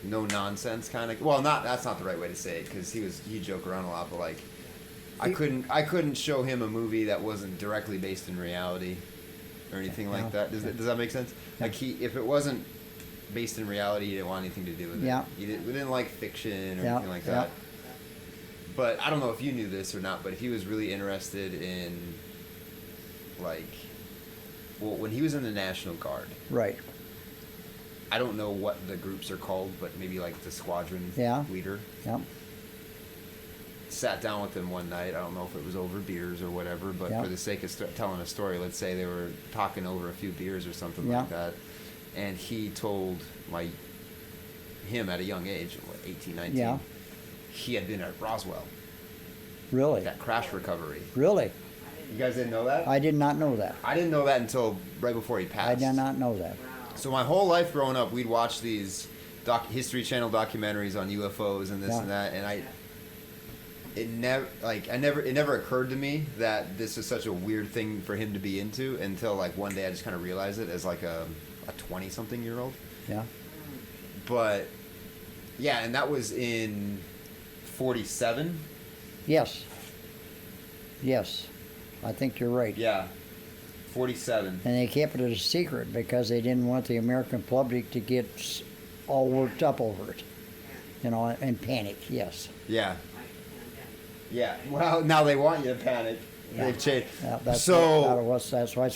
no nonsense kind of. Well, that's not the right way to say it because he joked around a lot, but like I couldn't show him a movie that wasn't directly based in reality or anything like that. Does that make sense?
Yeah.
Like if it wasn't based in reality, he didn't want anything to do with it.
Yeah.
We didn't like fiction or
Yeah,
anything like
yeah.
that. But I don't know if you knew this or not, but he was really interested in when he was in the National Guard.
Right.
I don't know what the groups are called, but maybe like the squadron
Yeah.
leader.
Yep.
Sat down with him one night. I don't know if it was over beers or whatever, but
Yeah.
for the sake of telling a story, let's say they were talking over a few beers or something
Yeah.
like that. And he told him at a young age, 18, 19,
Yeah.
he had been at Roswell,
Really?
that crash recovery.
Really?
You guys didn't know that?
I did not know that.
I didn't know that until right before he
I
passed.
did not know that.
So my whole life growing up, we'd watch these History Channel documentaries on UFOs and this
Yeah.
and that, and it never occurred to me that this is such a weird thing for him to be into until like one day I just kind of realized it as like a 20-something-year-old.
Yeah.
But yeah, and that was in 47.
Yes. Yes. I think you're right.
Yeah, 47.
And they kept it a secret because they didn't want the American public to get all worked up over it. And panic. Yes.
Yeah. Yeah. Well, now they want you to panic.
Yeah.
They've changed.
Yeah, that's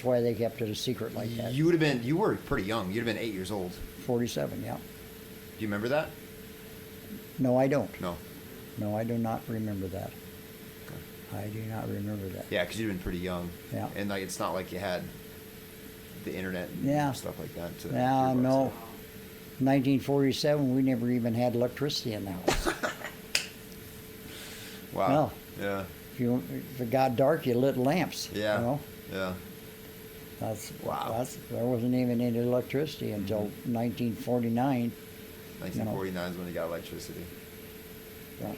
why they kept it a secret like that.
You were pretty young. You'd have been 8 years old.
47. Yeah.
Do you remember that?
No, I don't.
No.
No, I do not remember that. I do not remember that.
Yeah, because you'd been pretty young.
Yeah.
And it's not like you had the internet and
Yeah.
stuff like that. To
Yeah,
hear about
no.
stuff.
1947, we never even had electricity in the house.
Wow.
Well.
Yeah.
If it got dark, you lit lamps.
Yeah. Yeah. Wow.
There wasn't even any electricity until 1949.
1949 is when you got electricity.
Yeah.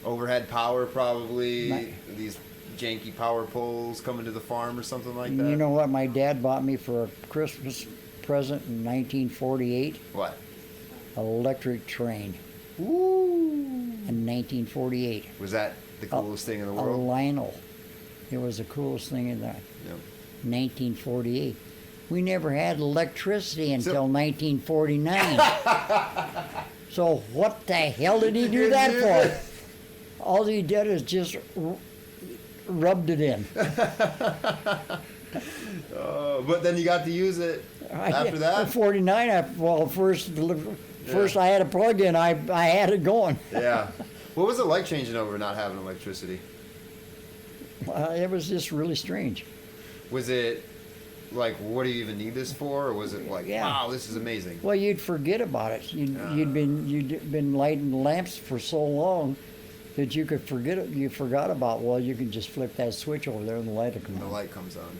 Overhead power, probably.
My-
These janky power poles coming to the farm or something like that.
You know what my dad bought me for a Christmas present in 1948?
What?
An electric train
Ooh.
in 1948.
Was that the coolest thing in the
A
world?
Lionel. It was the coolest thing in that.
Yep.
1948. We never had electricity until
So-
1949. So what the hell did he do that for? All he did is just rubbed it in.
But then you got to use it after that?
49, first I had a plug in, I had it going.
Yeah. What was it like changing over not having electricity?
It was just really strange.
Was it like, what do you even need this for? Or was it like,
Yeah.
wow, this is amazing?
Well, you'd forget about it. You'd been lighting lamps for so long that you could forget it. You forgot about. Well, you can just flip that switch over there and the light will come
The
on.
light comes on.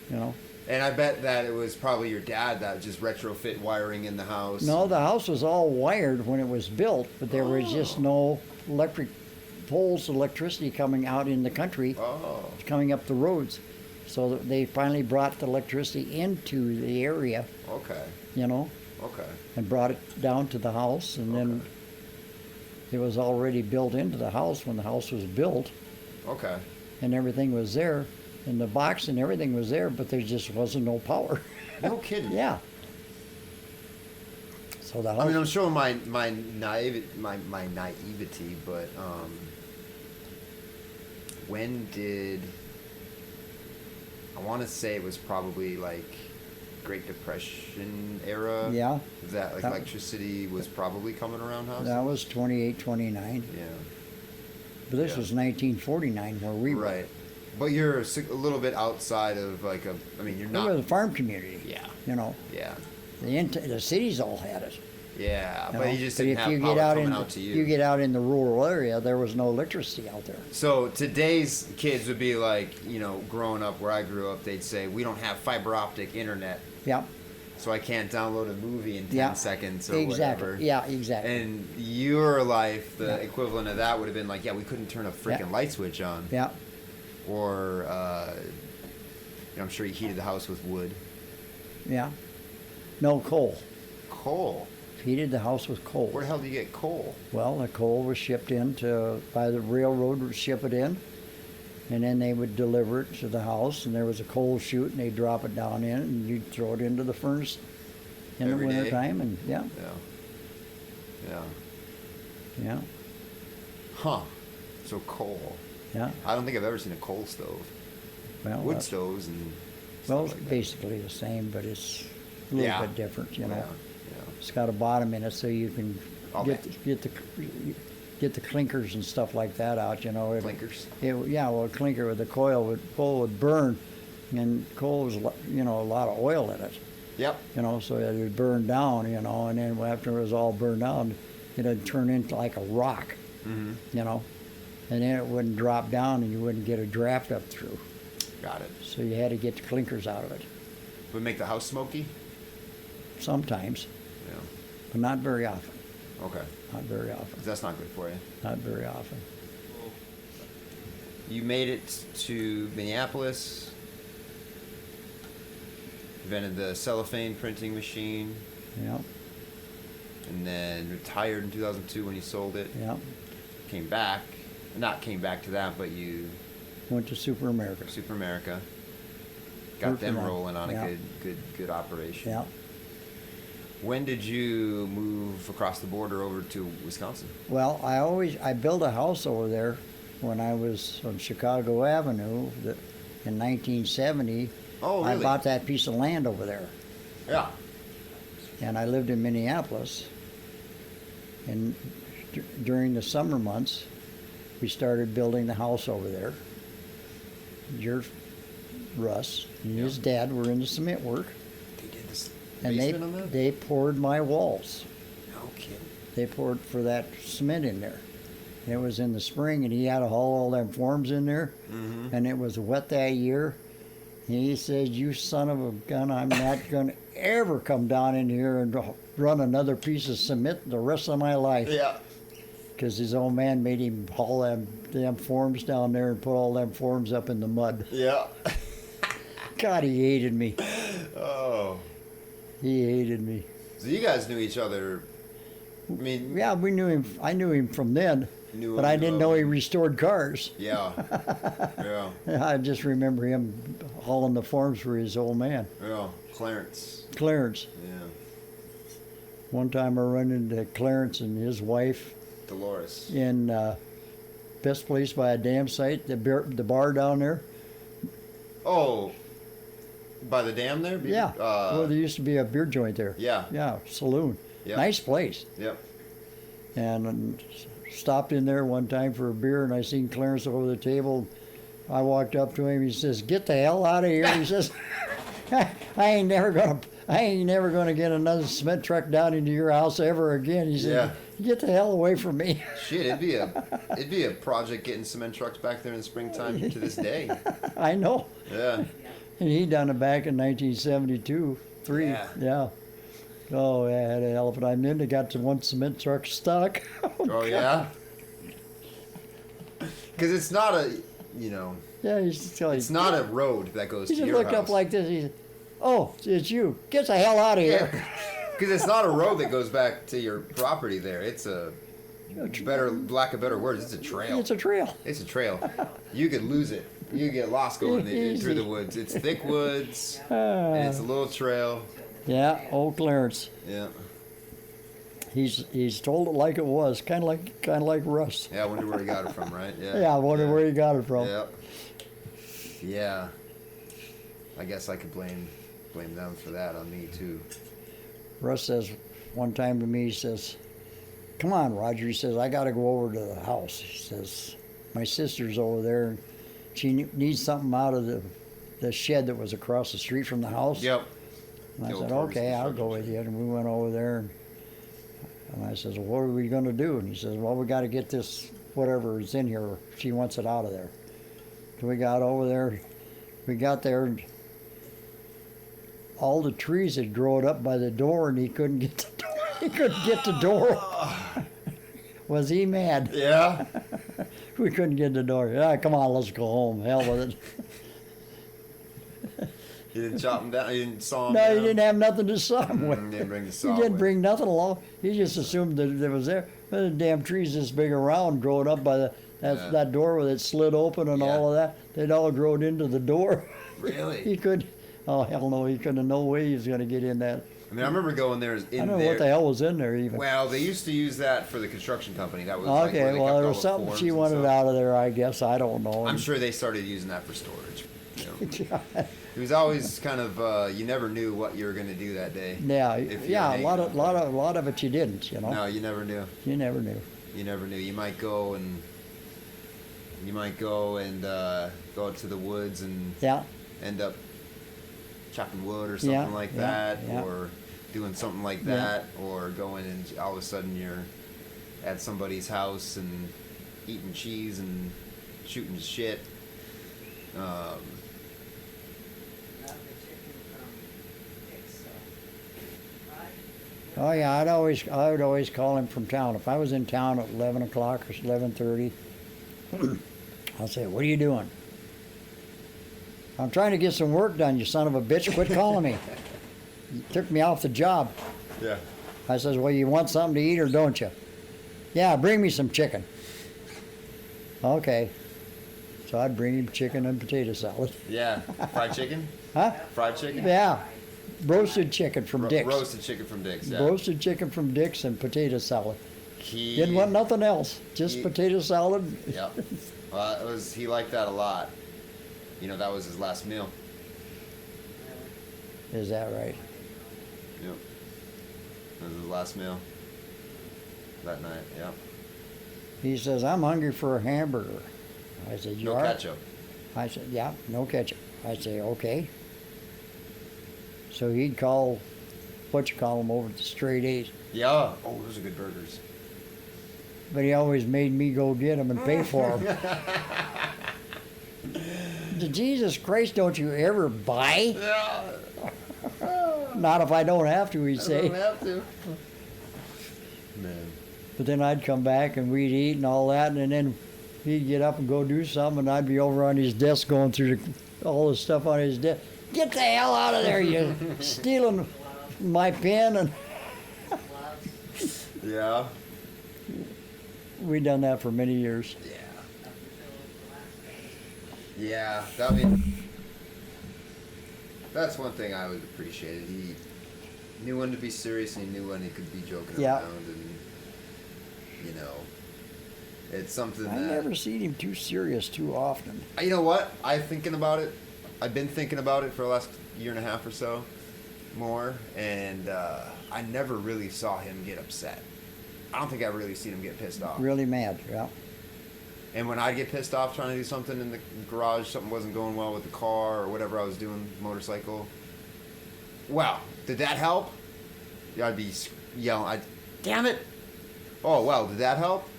You know.
And I bet that it was probably your dad that just retrofit wiring in the house.
No, the house was all wired when it was built, but there was just no electric poles, electricity coming out in the country,
Oh.
coming up the roads. So that they finally brought the electricity into the area,
Okay.
you know,
Okay.
and brought it down to the house, and then it was already built into the house when the house was built,
Okay.
and everything was there, and the box and everything was there, but there just wasn't no power.
No kidding.
Yeah. So the house.
I mean, I'm showing my naivety, but when did I want to say it was probably like Great Depression era?
Yeah.
That like
That-
electricity was probably coming around house.
That was 28, 29.
Yeah.
But this
Yeah.
was 1949 where we were.
Right. But you're a little bit outside of like a. I mean, you're
It
not.
was a farm community.
Yeah.
You know,
Yeah.
the cities all had it.
Yeah.
You
But
know?
you just
But
didn't
if
have
you
power
get out
coming
in
out to you.
you get out in the rural area, there was no electricity out there.
So today's kids would be like, you know, growing up where I grew up, they'd say, we don't have fiber optic internet,
Yeah.
so I can't download a movie in 10
Yeah.
seconds or
Exactly.
whatever.
Yeah. Exactly.
And your life, the
Yeah.
equivalent of that would have been like, yeah, we couldn't turn a freaking
Yeah.
light switch on.
Yeah.
Or, you know, I'm sure you heated the house with wood.
Yeah. No coal.
Coal.
Heated the house with coal.
Where the hell do you get coal?
Well, the coal was shipped in by the railroad would ship it in, and then they would deliver it to the house, and there was a coal chute, and they'd drop it down in, and you'd throw it into the furnace in
Every
the
day?
wintertime, and yeah,
Yeah.
yeah,
Huh. So coal.
yeah.
I don't think I've ever seen a coal stove.
Well,
Wood stoves and
well,
stuff
it's
like that.
basically the same, but it's a little
Yeah.
bit different, you know.
Yeah.
It's got a bottom in it, so you can
I'll
get
bet.
get the clinkers and stuff like that out, you know.
Clinkers.
Yeah, well, clinker with the coal would burn, and coal was, you know, a lot of oil in it.
Yep.
You know, so it would burn down, you know, and then after it was all burned down, it'd turn into like a rock,
Mm-hmm.
you know, and then it wouldn't drop down and you wouldn't get a draft up through.
Got it.
So you had to get the clinkers out of it
Would make the house smoky?
sometimes,
Yeah.
but not very often.
Okay.
Not very often.
That's not good for you.
Not very often.
You made it to Minneapolis. Invented the cellophane printing machine,
Yeah,
and then retired in 2002 when you sold it.
yeah.
Came back. Not came back to that, but you
Went to Super America.
Super America. Got
Worked for
them
them.
rolling on
Yeah.
a good operation.
Yeah.
When did you move across the border over to Wisconsin?
Well, I built a house over there when I was on Chicago Avenue in 1970.
Oh, really?
I bought that piece of land over there,
Yeah.
and I lived in Minneapolis. And during the summer months, we started building the house over there. Russ and his dad were in the cement work,
They did this
and
basement on that?
they poured my walls.
No kidding.
They poured for that cement in there. It was in the spring, and he had to haul all them forms in there,
Mm-hmm.
and it was wet that year. And he said, "You son of a gun, I'm not going to ever come down in here and run another piece of cement the rest of my life."
Yeah.
because his old man made him haul them damn forms down there and put all them forms up in the mud.
Yeah.
God, he hated me.
Oh.
He hated me.
So you guys knew each other. I mean,
Yeah, we knew him. I knew him from then,
knew
but
him,
I didn't know he restored cars.
Yeah. Yeah.
I just remember him hauling the forms for his old man,
Yeah. Clarence.
Clarence.
Yeah.
One time I run into Clarence and his wife
Dolores.
in best place by a dam site, the bar down there.
Oh. By the dam there?
Yeah. Well, there used to be a beer joint there.
Yeah.
Yeah, saloon.
Yep.
Nice place.
Yep.
And stopped in there one time for a beer, and I seen Clarence over the table. I walked up to him. He says, "Get the hell out of here!" He says, "I ain't never gonna get another cement truck down into your house ever again." He said, "Get the hell away from me."
Shit, it'd be a project getting cement trucks back there in the springtime to this day.
I know.
Yeah.
And he done it back in 1972, 3. Yeah. Oh, yeah, I had a hell of a time. Then they got to one cement truck stuck.
Oh yeah. Because it's not a,
Yeah, he used to tell you.
it's not a road that goes
He
to
just
your
looked
house.
up like this. He said, "Oh, it's you. Get the hell out of here."
Because it's not a road that goes back to your property there. It's a lack of better words, it's a trail.
It's a trail.
It's a trail. You could lose it. You could get lost going through the
Easy.
woods. It's thick woods, and it's a little trail.
Yeah, old Clarence.
Yeah.
He's told it like it was, kind of like Russ.
Yeah, I wonder where he got it from, right? Yeah.
Yeah, I wonder where he got it from.
Yeah. Yeah. I guess I could blame them for that on me too.
Russ says one time to me, he says, "Come on, Roger." He says, "I got to go over to the house." He says, "My sister's over there, and she needs something out of the shed that was across the street from the house."
Yep.
And I
The old
said,
Torres
"Okay, I'll go
construction
with you." And we went over there, and I says, "Well, what are we going to do?" And he says, "Well, we got to get this whatever is in here. She wants it out of there." So we got over there. We got there, and all the trees had grown up by the door, and he couldn't get the door. He couldn't get the door. Was he mad?
Yeah.
We couldn't get the door. Yeah, come on, let's go home. Hell with it.
You didn't chop him down. You didn't saw him
No,
down.
he didn't have nothing to saw him with.
You didn't bring the saw.
He didn't
with.
bring nothing along. He just assumed that it was there. The damn trees this big around growing up by that door with it slid open and all of that. They'd all grown into the door.
Really?
He could. Oh hell no! He couldn't. No way he was going to get in that.
I mean, I remember going there.
I don't know what the hell was in there even.
Well, they used to use that for the construction company. That was like
Okay,
where they
well
kept
there
all
was
the
something
forms
she
and
wanted
stuff.
out of there. I guess I don't know.
I'm sure they started using that for storage. You know. It was always kind of you never knew what you were going to do that day.
Yeah,
if you
yeah.
were
A
hanging
lot of it you didn't. You know.
No, you never knew.
You never knew.
You never knew. You might go and go out to the woods and
Yeah.
end up chopping wood or something like that,
yeah.
or doing something like
Yeah.
that, or going and all of a sudden you're at somebody's house and eating cheese and shooting shit.
Oh yeah, I would always call him from town. If I was in town at 11 o'clock or 11:30, I'll say, "What are you doing?" "I'm trying to get some work done, you son of a bitch. Quit calling me. You took me off the job."
Yeah.
I says, "Well, you want something to eat or don't you?" "Yeah, bring me some chicken." Okay. So I'd bring him chicken and potato salad.
Yeah. Fried chicken?
Huh?
Fried chicken?
Yeah. Roasted chicken from Dick's.
Roasted chicken from Dick's, yeah.
Roasted chicken from Dick's and potato salad.
He
Didn't want nothing else. Just potato salad.
Yep. Well, he liked that a lot. You know, that was his last meal.
Is that right?
Yep. That was his last meal that night, yep.
He says, "I'm hungry for a hamburger." I said, "You
No
are?"
ketchup.
I said, "Yeah, no ketchup." I say, "Okay." So he'd call, them over to Straight A's.
Yeah. Oh, those are good burgers.
But he always made me go get them and pay for them. Jesus Christ, don't you ever buy?
Yeah.
Not if I don't have to, he'd
I
say.
don't have to. Man.
But then I'd come back and we'd eat and all that, and then he'd get up and go do something, and I'd be over on his desk going through all the stuff on his desk. Get the hell out of there! You're stealing my pen, and
Yeah.
we done that for many years.
Yeah. I mean, that's one thing I would appreciate. He knew when to be serious, and he knew when he could be joking
Yeah.
around, and it's something
I
that
never seen him too serious too often.
You know what? I've been thinking about it for the last year and a half or so, more, and I never really saw him get upset. I don't think I've really seen him get pissed off.
Really mad, yeah.
And when I get pissed off trying to do something in the garage, something wasn't going well with the car or whatever I was doing, motorcycle. Well, did that help? Yeah, I'd be yelling, damn it! Oh, well, did that help?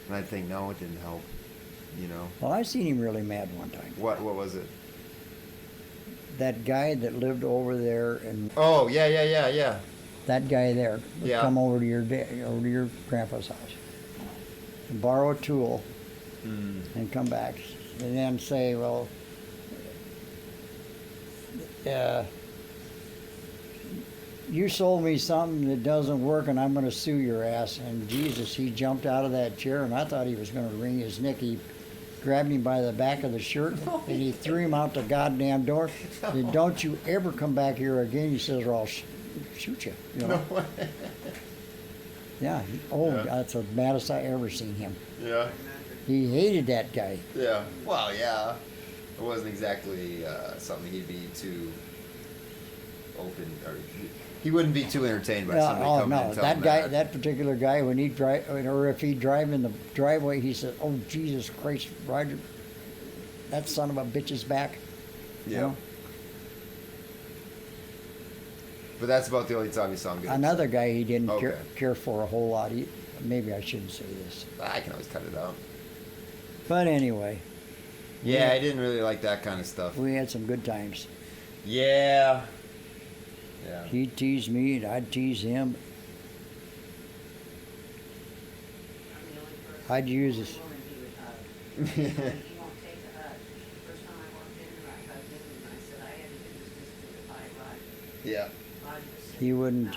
And I'd think, no, it didn't help.
Well, I seen him really mad one time.
What was it?
That guy that lived over there, and
Oh, yeah.
that guy there would
Yeah.
come over to your grandpa's house, and borrow a tool, and come back, and then say, well, you sold me something that doesn't work, and I'm going to sue your ass. And Jesus, he jumped out of that chair, and I thought he was going to wring his neck. He grabbed him by the back of the shirt, and he threw him out the goddamn door. Said, don't you ever come back here again, he says, or I'll shoot you. You know?
No way.
Yeah.
Yeah.
That's the maddest I ever seen him.
Yeah.
He hated that guy.
Yeah. Well, yeah. It wasn't exactly something he'd be too open, or he wouldn't be too entertained by somebody coming in
no,
and telling
that guy,
him
that particular guy, when he'd drive, or if he'd drive in the driveway, he said, "Oh Jesus Christ, Roger, that son of a bitch is back."
Yeah.
You know?
But that's about the only time you saw him get
Another guy he didn't
Okay.
care for a whole lot. Maybe I shouldn't say this,
upset. I can always cut it out.
but anyway,
Yeah, I didn't really like that kind of stuff.
we had some good times.
Yeah. Yeah.
He'd tease me, and I'd tease him. I'd use this.
Yeah.
He wouldn't.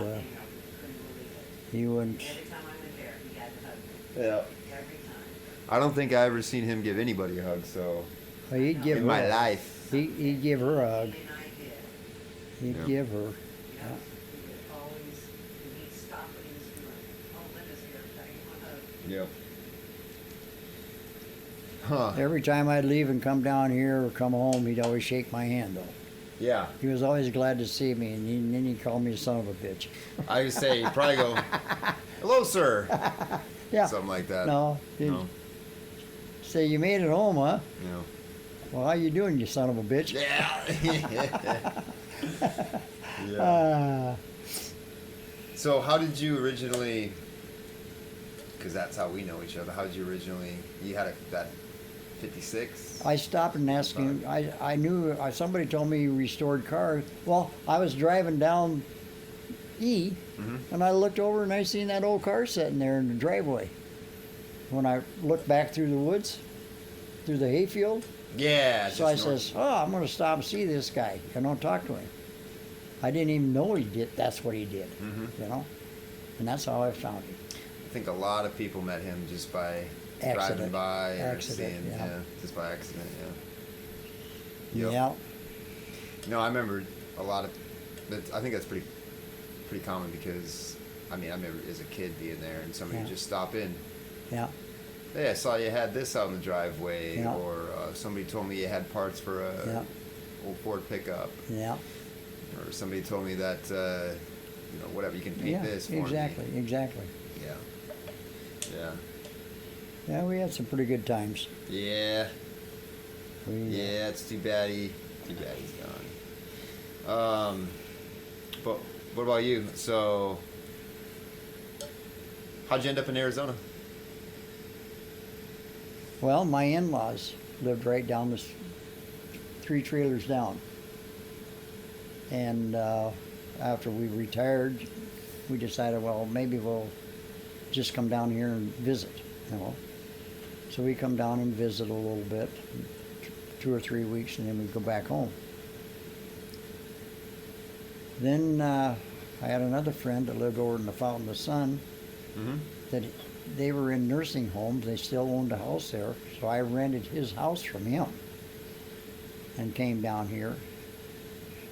He wouldn't.
Every time I went there, he had to hug me.
Yeah.
Every time.
I don't think I ever seen him give anybody a hug, so
He'd give
in
her.
my life.
He'd give her a hug.
And I did.
He'd
Yeah.
give her.
You know, he would always, he'd stop what he was doing. Oh, Linda's here, can I give him a hug?
Yep. Huh.
Every time I'd leave and come down here or come home, he'd always shake my hand, though.
Yeah.
He was always glad to see me, and then he'd call me a son of a bitch.
I would say he'd probably go, hello, sir.
Yeah.
Something like that.
No. He'd
No.
say, you made it home, huh?
No.
Well, how you doing, you son of a bitch?
Yeah. Yeah.
Ah.
So how did you originally, because that's how we know each other, how did you originally, you had that 56?
I stopped and asked him. I knew somebody told me he restored cars. Well, I was driving down E, and I looked over and I seen that old car sitting there in the driveway. When I looked back through the woods, through the hayfield,
Yeah.
so I
just north-
says, "Oh, I'm going to stop and see this guy. You know, talk to him." I didn't even know he did. That's what he did. You know, and that's how I found him.
I think a lot of people met him just by driving
Accident.
by or
Accident,
seeing,
yeah.
just by accident, yeah. Yep.
Yeah.
No, I remember a lot of. I think that's pretty common because I remember as a kid being there and somebody would
Yeah.
just stop in.
Yeah.
Hey, I saw you had this out in the driveway,
Yeah.
or somebody told me you had parts for a
Yeah.
old Ford pickup,
Yeah.
or somebody told me that whatever you can paint
Yeah.
this for
Exactly.
me.
Exactly.
Yeah.
Yeah, we had some pretty good times.
Yeah.
We,
Yeah. It's too bad he's gone. But what about you? So, how'd you end up in Arizona?
Well, my in-laws lived right down the 3 trailers down. And after we retired, we decided, well, maybe we'll just come down here and visit, So we come down and visit a little bit, 2 or 3 weeks, and then we go back home. Then I had another friend that lived over in the Fountain of the Sun.
Mm-hmm.
That they were in nursing homes. They still owned a house there, so I rented his house from him and came down here,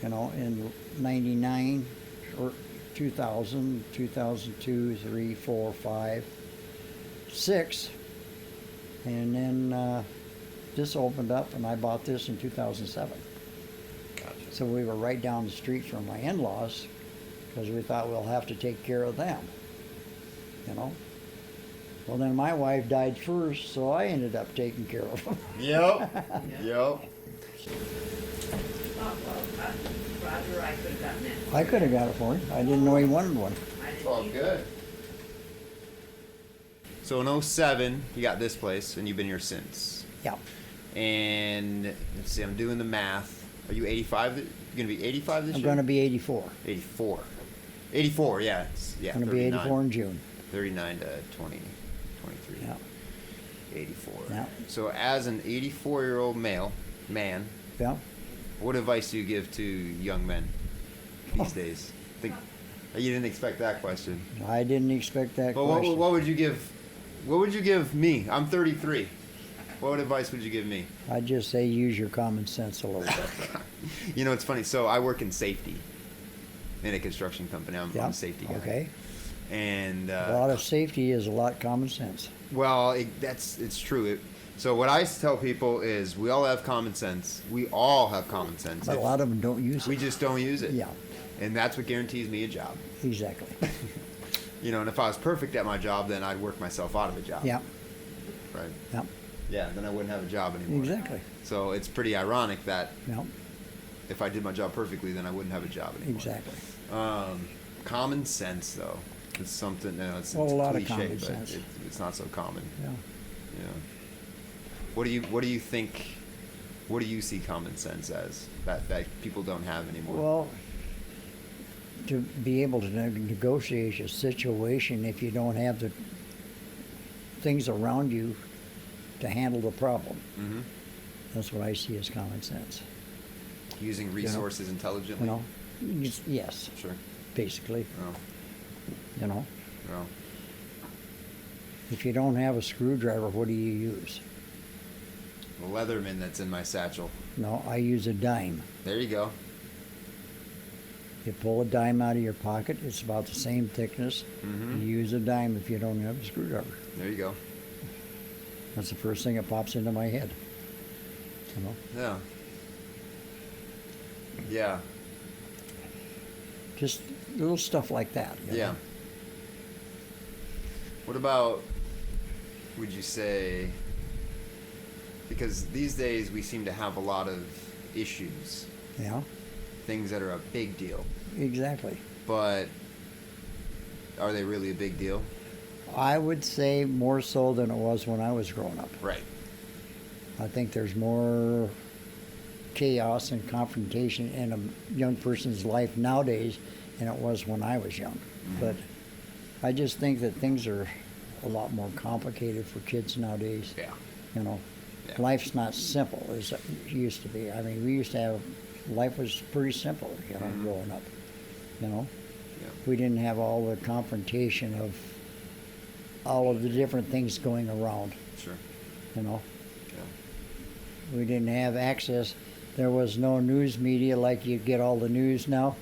in 99 or 2000, 2002, 3, 4, 5, 6, and then this opened up, and I bought this in 2007.
Gotcha.
So we were right down the street from my in-laws because we thought we'll have to take care of them. Well, then my wife died first, so I ended up taking care of them.
Yep. Yep.
Roger, I could have gotten that.
I could have got it for him. I didn't know he wanted one.
I didn't
Oh,
either.
good. So in 07, you got this place, and you've been here since.
Yeah.
And let's see, I'm doing the math. Are you 85? You're going to be 85 this
I'm
year?
going to be 84.
84. 84, yeah.
I'm going to be 84 in June.
39 to 20, 23.
Yeah.
84.
Yeah.
So as an 84-year-old man,
Yeah.
what advice do you give to young men these days? You didn't expect that question.
I didn't expect that
But
question.
what would you give? What would you give me? I'm 33. What advice would you give me?
I'd just say use your common sense a little bit.
It's funny. So I work in safety in a construction company. I'm
Yeah.
a safety guy.
Okay.
And
A lot of safety is a lot common sense.
well, it's true. So what I tell people is we all have common sense. We all have common sense.
But a lot of them don't use
We
it.
just don't use it.
Yeah,
And that's what guarantees me a job.
exactly.
And if I was perfect at my job, then I'd work myself out of a job.
Yeah,
Right.
yeah,
Yeah. Then I wouldn't have a job anymore.
exactly.
So it's pretty ironic that
Yeah,
if I did my job perfectly, then I wouldn't have a job anymore.
exactly.
Common sense, though, is something. It's
Well, a lot of
cliche,
common
but
sense.
it's not so common.
Yeah.
What do you think? What do you see common sense as that people don't have anymore?
Well, to be able to negotiate a situation if you don't have the things around you to handle the problem.
Mm-hmm.
That's what I see as common sense.
Using resources intelligently.
Yes,
Sure.
basically.
Oh,
Well,
well.
if you don't have a screwdriver, what do you use?
The Leatherman that's in my satchel.
No, I use a dime.
There you go.
You pull a dime out of your pocket, it's about the same thickness.
Mm-hmm.
You use a dime if you don't have a screwdriver.
There you go.
That's the first thing that pops into my head.
Yeah. Yeah.
Just little stuff like that.
Yeah. What about, would you say, because these days we seem to have a lot of issues,
Yeah,
things that are a big deal,
exactly.
but are they really a big deal?
I would say more so than it was when I was growing up.
Right.
I think there's more chaos and confrontation in a young person's life nowadays than it was when I was young.
Mm-hmm.
But I just think that things are a lot more complicated for kids nowadays.
Yeah.
Yeah. Life's not simple as it used to be. I mean, we used to have, life was pretty simple,
Mhm.
growing up.
Yeah.
We didn't have all the confrontation of all of the different things going around,
Sure.
Yeah.
Yeah.
We didn't have access. There was no news media like you get all the news now.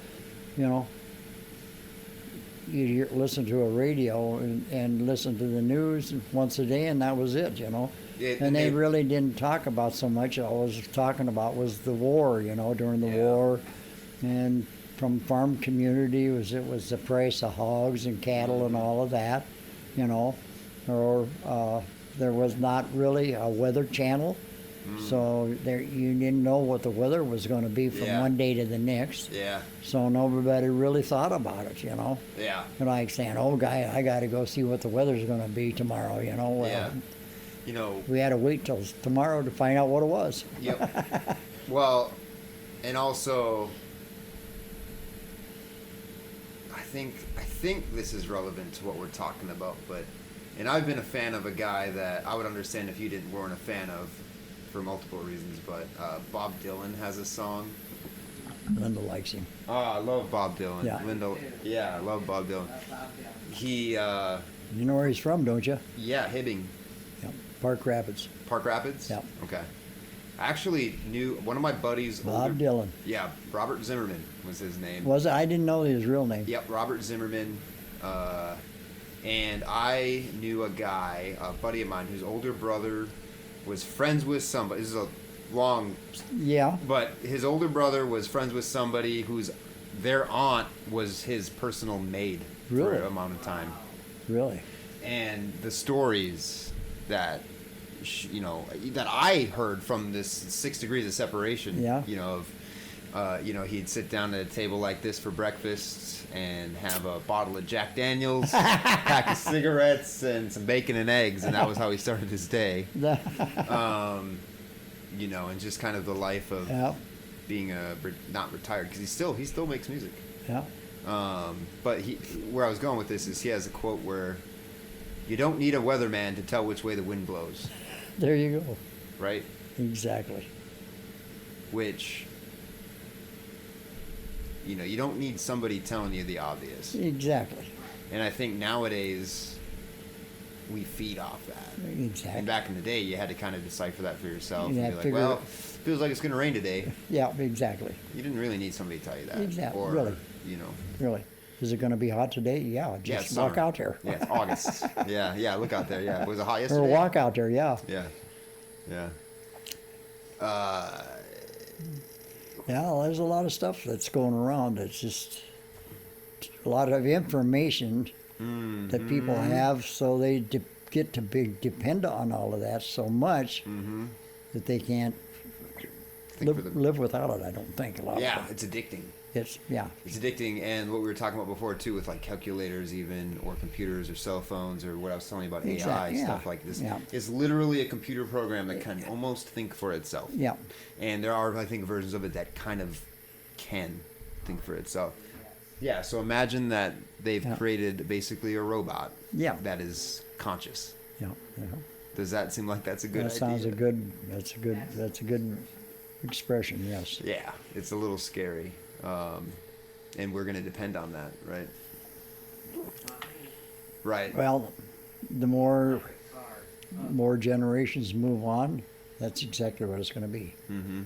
You listen to a radio and listen to the news once a day, and that was it. And they really didn't talk about so much. All I was talking about was the war, during the
Yeah.
war. And from farm community, it was the price of hogs and cattle and all of that, Or there was not really a weather channel. So you didn't know what the weather was going to be from
Yeah.
one day to the next.
Yeah.
So nobody really thought about it,
Yeah.
Like saying, "Oh, guy, I got to go see what the weather's going to be tomorrow." Well,
Yeah.
we had to wait till tomorrow to find out what it was.
Yep. Well, and also, I think this is relevant to what we're talking about, but and I've been a fan of a guy that I would understand if you weren't a fan of for multiple reasons, but Bob Dylan has a song.
Linda likes him.
Oh, I love Bob Dylan.
Yeah.
Linda, yeah, I love Bob Dylan. He,
You know where he's from, don't you?
yeah, Hibbing.
Yep. Park Rapids.
Park Rapids?
Yep.
Okay. I actually knew one of my buddies.
Bob Dylan.
Yeah, Robert Zimmerman was his name.
Was it? I didn't know his real name.
Yep, Robert Zimmerman. And I knew a guy, a buddy of mine, whose older brother was friends with somebody. This is a long,
Yeah.
but his older brother was friends with somebody whose their aunt was his personal maid
Really?
for an amount of time.
Really.
And the stories that that I heard from this 6 degrees of separation.
Yeah.
He'd sit down at a table like this for breakfast and have a bottle of Jack Daniels, pack of cigarettes, and some bacon and eggs, and that was how he started his day. And just kind of the life of
Yeah.
being not retired, because he still makes music.
Yeah.
But where I was going with this is he has a quote where you don't need a weatherman to tell which way the wind blows,
There you go.
right?
Exactly.
Which, you don't need somebody telling you the obvious.
Exactly.
And I think nowadays we feed off that.
Exactly.
And back in the day, you had to kind of decipher that for yourself.
You
And
had
be
to
like,
figure
well,
it-
feels like it's going to rain today.
Yeah. Exactly.
You didn't really need somebody to tell you that.
Exactly.
Or,
Really. Really. Is it going to be hot today? Yeah.
Yeah,
Just
it's
walk
summer.
out there.
Yeah, it's August. Yeah, look out there. Yeah, was it hot
Or
yesterday?
walk out there. Yeah.
Yeah.
Yeah. There's a lot of stuff that's going around. It's just a lot of information that people have, so they get to be depend on all of that so much that they can't live without it. I don't think a lot
Yeah,
of it.
it's addicting.
It's
It's addicting, and what we were talking about before too, with like calculators, even or computers or cell phones, or what I was telling you about AI
Exactly, yeah.
stuff like this.
Yeah.
It's literally a computer program that can almost think for itself.
Yeah.
And there are, I think, versions of it that kind of can think for itself. Yeah. So imagine that they've
Yeah.
created basically a robot.
Yeah.
That is conscious.
Yeah.
Does that seem like that's a good
That
idea?
sounds that's a good expression. Yes.
Yeah, it's a little scary. And we're going to depend on that, right? Right.
Well, the more generations move on, that's exactly what it's going to be.
Mm-hmm.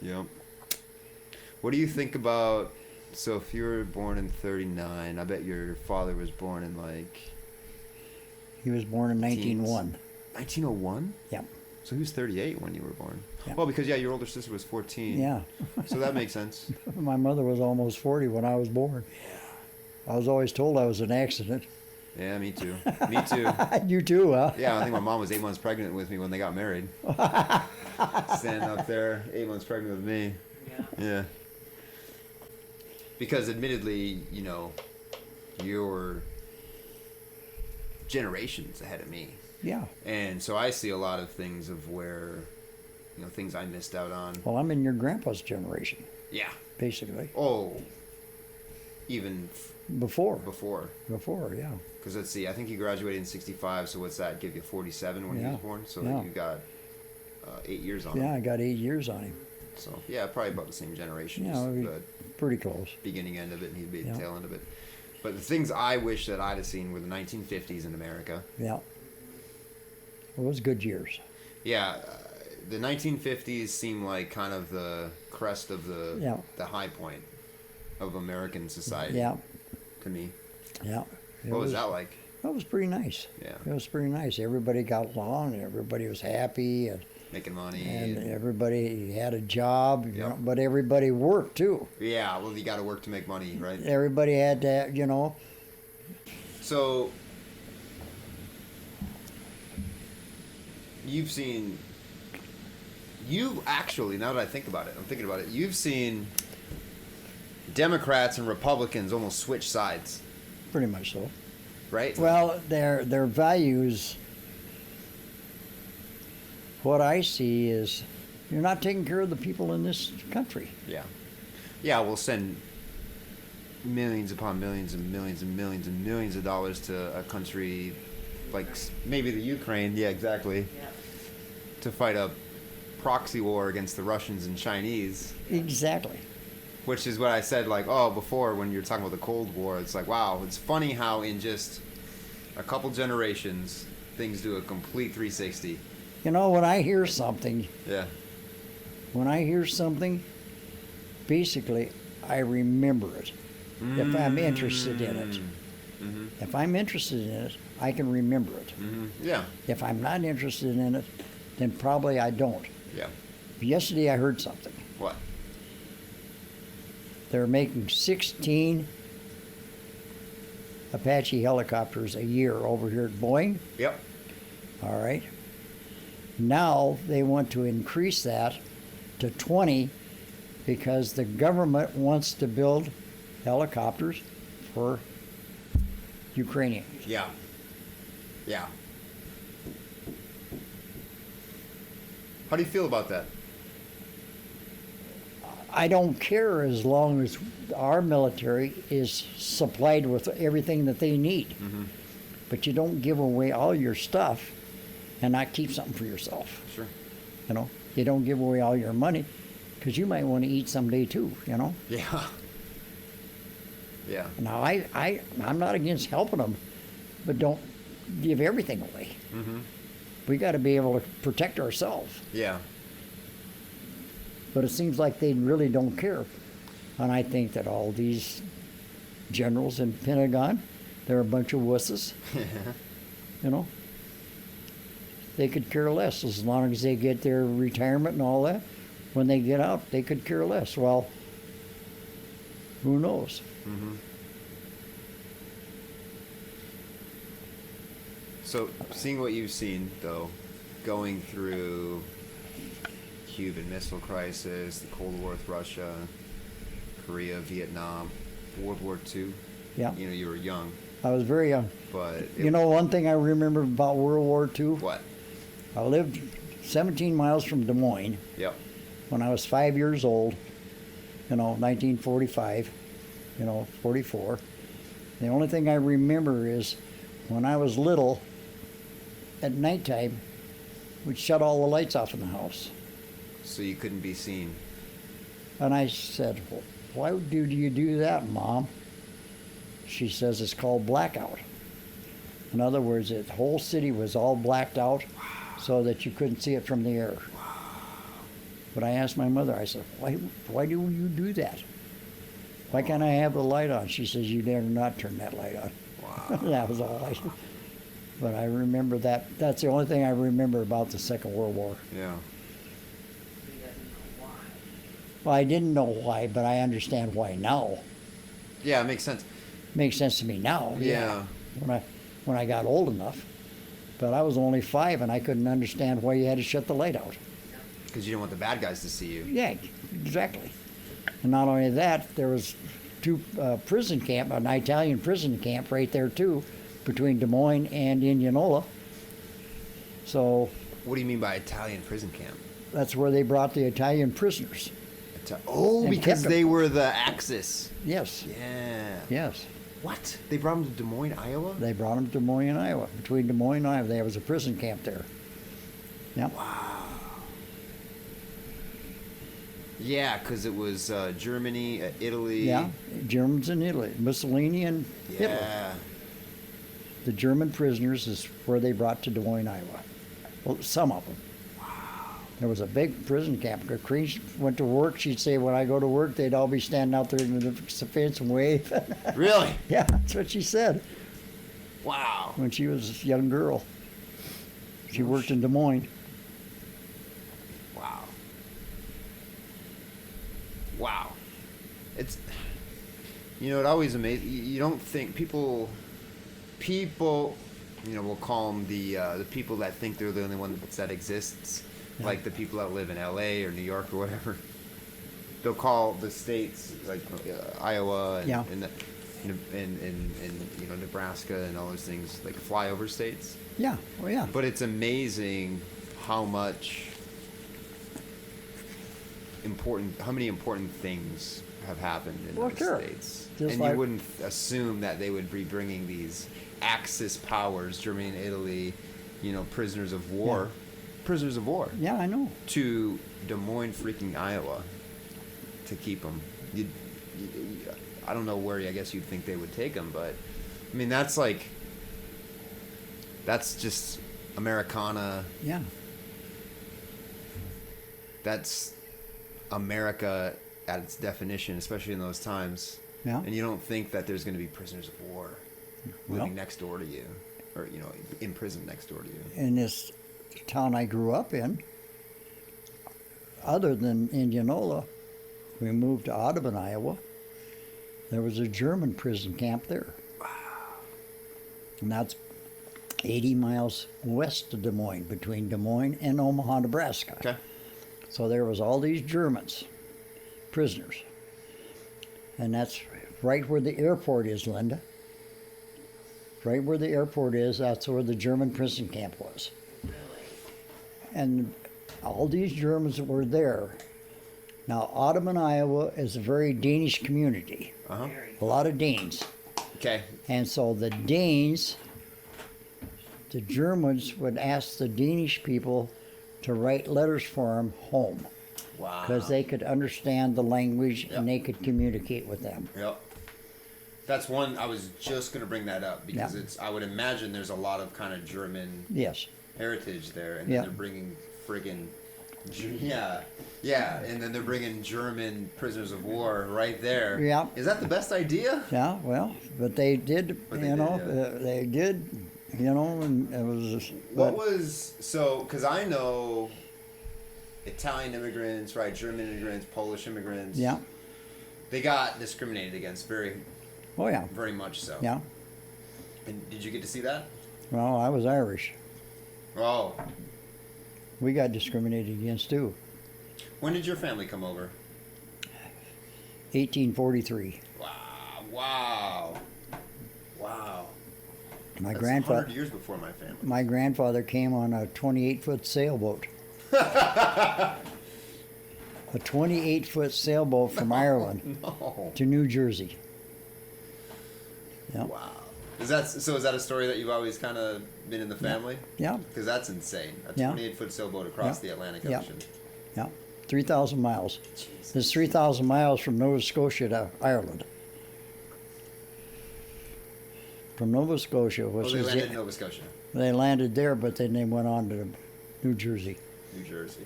Yep. What do you think about, so if you were born in 39, I bet your father was born in like
He was born in 1901.
1901?
Yeah.
So he was 38 when you were born.
Yeah.
Well, because, your older sister was 14.
Yeah.
So that makes sense.
My mother was almost 40 when I was born. I was always told I was an accident.
Yeah, me too. Me too.
You too, huh?
Yeah, I think my mom was 8 months pregnant with me when they got married. Standing up there, 8 months pregnant with me. Yeah. Because admittedly, you're generations ahead of me.
Yeah.
And so I see a lot of things of where, things I missed out on.
Well, I'm in your grandpa's generation,
Yeah.
basically.
Oh, even
Before.
before.
Yeah.
Because let's see, I think he graduated in 65, so what's that? Give you 47 when he
Yeah.
was born? So
Yeah.
you got 8 years on
Yeah,
him.
I got 8 years on him.
So, yeah, probably about the same generation.
Yeah,
just
we-
the
Pretty close.
beginning end of it, and he'd be
Yeah.
the tail end of it. But the things I wish that I'd have seen were the 1950s in America.
Yeah. It was good years.
Yeah, the 1950s seem like kind of the crest of the high point of American society.
Yeah.
To me.
Yeah.
What was that like?
That was pretty nice.
Yeah.
It was pretty nice. Everybody got along, and everybody was happy,
Making money.
and everybody had a job,
Yep.
but everybody worked too.
Yeah, well, you got to work to make money, right?
Everybody had to,
So, you've actually, now that I think about it, you've seen Democrats and Republicans almost switch sides,
pretty much so.
right?
Well, their values, what I see is you're not taking care of the people in this country.
Yeah. Yeah, we'll send millions upon millions and millions and millions and millions of dollars to a country like maybe the Ukraine, yeah, exactly,
Yeah.
to fight a proxy war against the Russians and Chinese.
Exactly.
Which is what I said, like, oh, before when you were talking about the Cold War. It's like, wow, it's funny how in just a couple generations, things do a complete 360.
You know, when I hear something,
Yeah.
basically, I remember it. If I'm interested in it.
Mm-hmm.
If I'm interested in it, I can remember it.
Mm-hmm. Yeah.
If I'm not interested in it, then probably I don't.
Yeah.
Yesterday I heard something.
What?
They're making 16 Apache helicopters a year over here at Boeing.
Yep.
All right. Now they want to increase that to 20 because the government wants to build helicopters for Ukrainians.
Yeah. Yeah. How do you feel about that?
I don't care as long as our military is supplied with everything that they need.
Mm-hmm.
But you don't give away all your stuff and not keep something for yourself.
Sure.
You know, you don't give away all your money because you might want to eat someday too, you know.
Yeah. Yeah.
Now, I'm not against helping them, but don't give everything away.
Mm-hmm.
We got to be able to protect ourselves.
Yeah.
But it seems like they really don't care. And I think that all these generals in Pentagon, they're a bunch of wusses. You know, they could care less as long as they get their retirement and all that. When they get out, they could care less. Well, who knows?
Mm-hmm. So, seeing what you've seen, though, going through Cuban Missile Crisis, the Cold War with Russia, Korea, Vietnam, World War II.
Yeah.
You know, you were young,
I was very young.
but
You know, one thing I remember about World War II,
what?
I lived 17 miles from Des Moines
Yep.
when I was 5 years old, you know, 1945, 44. The only thing I remember is when I was little, at nighttime, we'd shut all the lights off in the house.
So you couldn't be seen.
And I said, why do you do that, Mom? She says it's called blackout. In other words, the whole city was all blacked out so that you couldn't see it from the air. But I asked my mother, I said, why do you do that? Why can't I have the light on? She says, you dare not turn that light on.
Wow.
That was all I. But I remember that. That's the only thing I remember about the Second World War.
Yeah.
He doesn't know why.
Well, I didn't know why, but I understand why now.
Yeah, it makes sense.
Makes sense to me now.
Yeah.
When I got old enough. But I was only 5 and I couldn't understand why you had to shut the light out.
Because you didn't want the bad guys to see you.
Yeah, exactly. And not only that, there was two prison camp, an Italian prison camp right there too, between Des Moines and Indianola. So
What do you mean by Italian prison camp?
that's where they brought the Italian prisoners.
Oh,
And
because
kept 'em.
they were the Axis.
Yes,
Yeah.
yes.
What? They brought them to Des Moines, Iowa?
They brought them to Des Moines, Iowa. Between Des Moines and Iowa, there was a prison camp there. Yeah.
Wow. Yeah, because it was Germany, Italy.
Yeah, Germans in Italy, Mussolini and Hitler.
Yeah.
The German prisoners is where they brought to Des Moines, Iowa. Well, some of them. There was a big prison camp. Green went to work. She'd say, when I go to work, they'd all be standing out there in the fence and wave.
Really?
Yeah, that's what she said
Wow.
when she was a young girl. She worked in Des Moines.
Wow. Wow. It's, you know, it always amazes. You don't think people, you know, we'll call them the people that think they're the only one that exists,
Yeah.
like the people that live in L.A. or New York or whatever. They'll call the states like Iowa and,
Yeah.
and you know, Nebraska and all those things like flyover states.
Yeah, oh yeah.
But it's amazing how many important things have happened in
Well,
those
sure.
states.
Just
And
like-
you wouldn't assume that they would be bringing these Axis powers, Germany and Italy, prisoners of war,
Yeah, I know.
to Des Moines, freaking Iowa, to keep them. I don't know where I guess you'd think they would take them, but I mean that's just Americana.
Yeah.
That's America at its definition, especially in those times.
Yeah.
And you don't think that there's going to be prisoners of war
Well.
living next door to you, or in prison next door to you.
In this town I grew up in, other than Indianola, we moved to Audubon, Iowa. There was a German prison camp there. Wow. And that's 80 miles west of Des Moines, between Des Moines and Omaha, Nebraska.
Okay.
So there was all these Germans, prisoners. And that's right where the airport is, Linda. Right where the airport is, that's where the German prison camp was.
Really?
And all these Germans that were there. Now, Audubon, Iowa is a very Danish community.
Uh-huh.
Very.
A lot of Danes.
Okay.
And so the Danes, the Germans would ask the Danish people to write letters for them home,
Wow.
because they could understand the language
Yeah.
and they could communicate with them.
Yep. That's one. I was just going to bring that up because
Yeah.
I would imagine there's a lot of kind of German
Yes.
heritage there, and
Yeah.
then they're bringing friggin' and then they're bringing German prisoners of war right there.
Yeah.
Is that the best idea?
Yeah, well, but they did,
But they
you
did,
know,
yeah.
they did, and it was.
What
but-
was because I know Italian immigrants, right? German immigrants, Polish immigrants.
Yeah.
They got discriminated against very,
Oh yeah.
very much so.
Yeah.
And did you get to see that?
Well, I was Irish.
Oh,
We got discriminated against too.
when did your family come over?
1843.
Wow.
My
That's
grandfather.
100 years before my family.
My grandfather came on a 28-foot sailboat. A 28-foot sailboat from Ireland
No.
to New Jersey. Yeah.
Wow. Is that a story that you've always kind of been in the family?
Yeah.
Because that's insane. A
Yeah.
28-foot sailboat across
Yeah.
the Atlantic
Yeah.
Ocean.
Yeah. 3,000 miles.
Jesus.
There's 3,000 miles from Nova Scotia to Ireland. From Nova Scotia,
Oh,
which
they
is
landed in Nova Scotia,
they landed there, but then they went on to New Jersey.
New Jersey.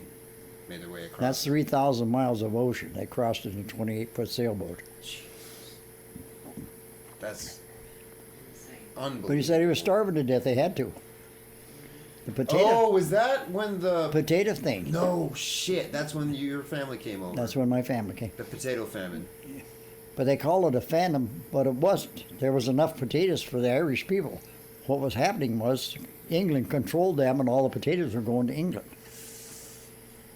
Made their way across.
That's 3,000 miles of ocean. They crossed in a 28-foot sailboat.
That's
Insane.
unbelievable.
But he said he was starving to death. They had to. The potato,
Oh, was that when the...
potato thing.
No shit. That's when your family came over.
That's when my family came.
The potato famine.
But they called it a famine, but it wasn't. There was enough potatoes for the Irish people. What was happening was England controlled them, and all the potatoes were going to England.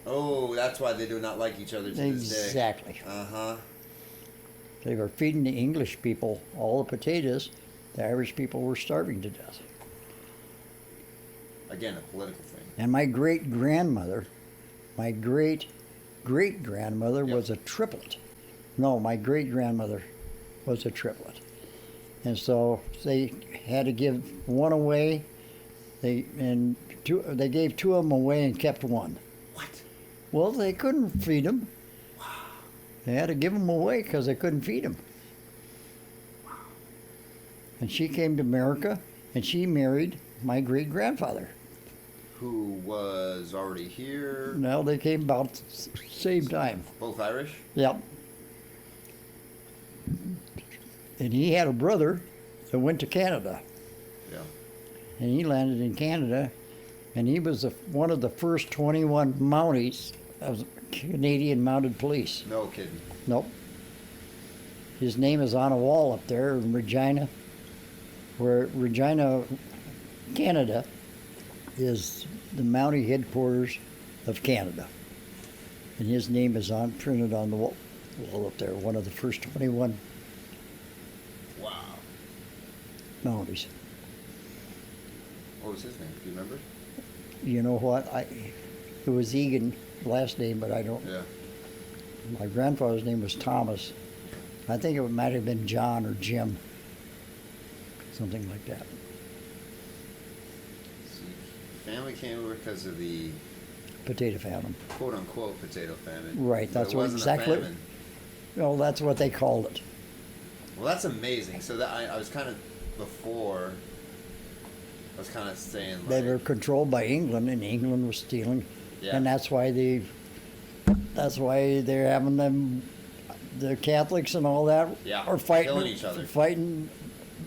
Oh, that's why they do not like each other to this day.
Exactly.
Uh-huh.
They were feeding the English people all the potatoes. The Irish people were starving to death.
Again, a political thing.
And my great-grandmother, my great-great-grandmother
Yep.
was a triplet. No, my great-grandmother was a triplet. And so they had to give one away. They gave two of them away and kept one.
What?
Well, they couldn't feed them. They had to give them away because they couldn't feed them. And she came to America, and she married my great-grandfather.
Who was already here?
Now they came about same time.
Both Irish?
Yep. And he had a brother that went to Canada,
Yeah.
and he landed in Canada, and he was one of the first 21 Mounties of Canadian Mounted Police.
No kidding.
Nope. His name is on a wall up there in Regina, where Regina, Canada, is the Mountie headquarters of Canada. And his name is printed on the wall up there, one of the first 21
Wow.
Mounties.
What was his name? Do you remember?
You know what? It was Eagan, last name, but I don't.
Yeah.
My grandfather's name was Thomas, I think it might have been John or Jim, something like that.
See, family came over because of the
Potato famine.
quote unquote potato famine.
Right,
But
that's
it
what
wasn't
exactly.
A famine.
Well, that's what they called it.
Well, that's amazing. So that I was kind of before. I was kind of saying like,
They were controlled by England, and England was stealing,
Yeah.
and that's why they're having them, the Catholics and all that
Yeah,
are fighting
killing each other.
fighting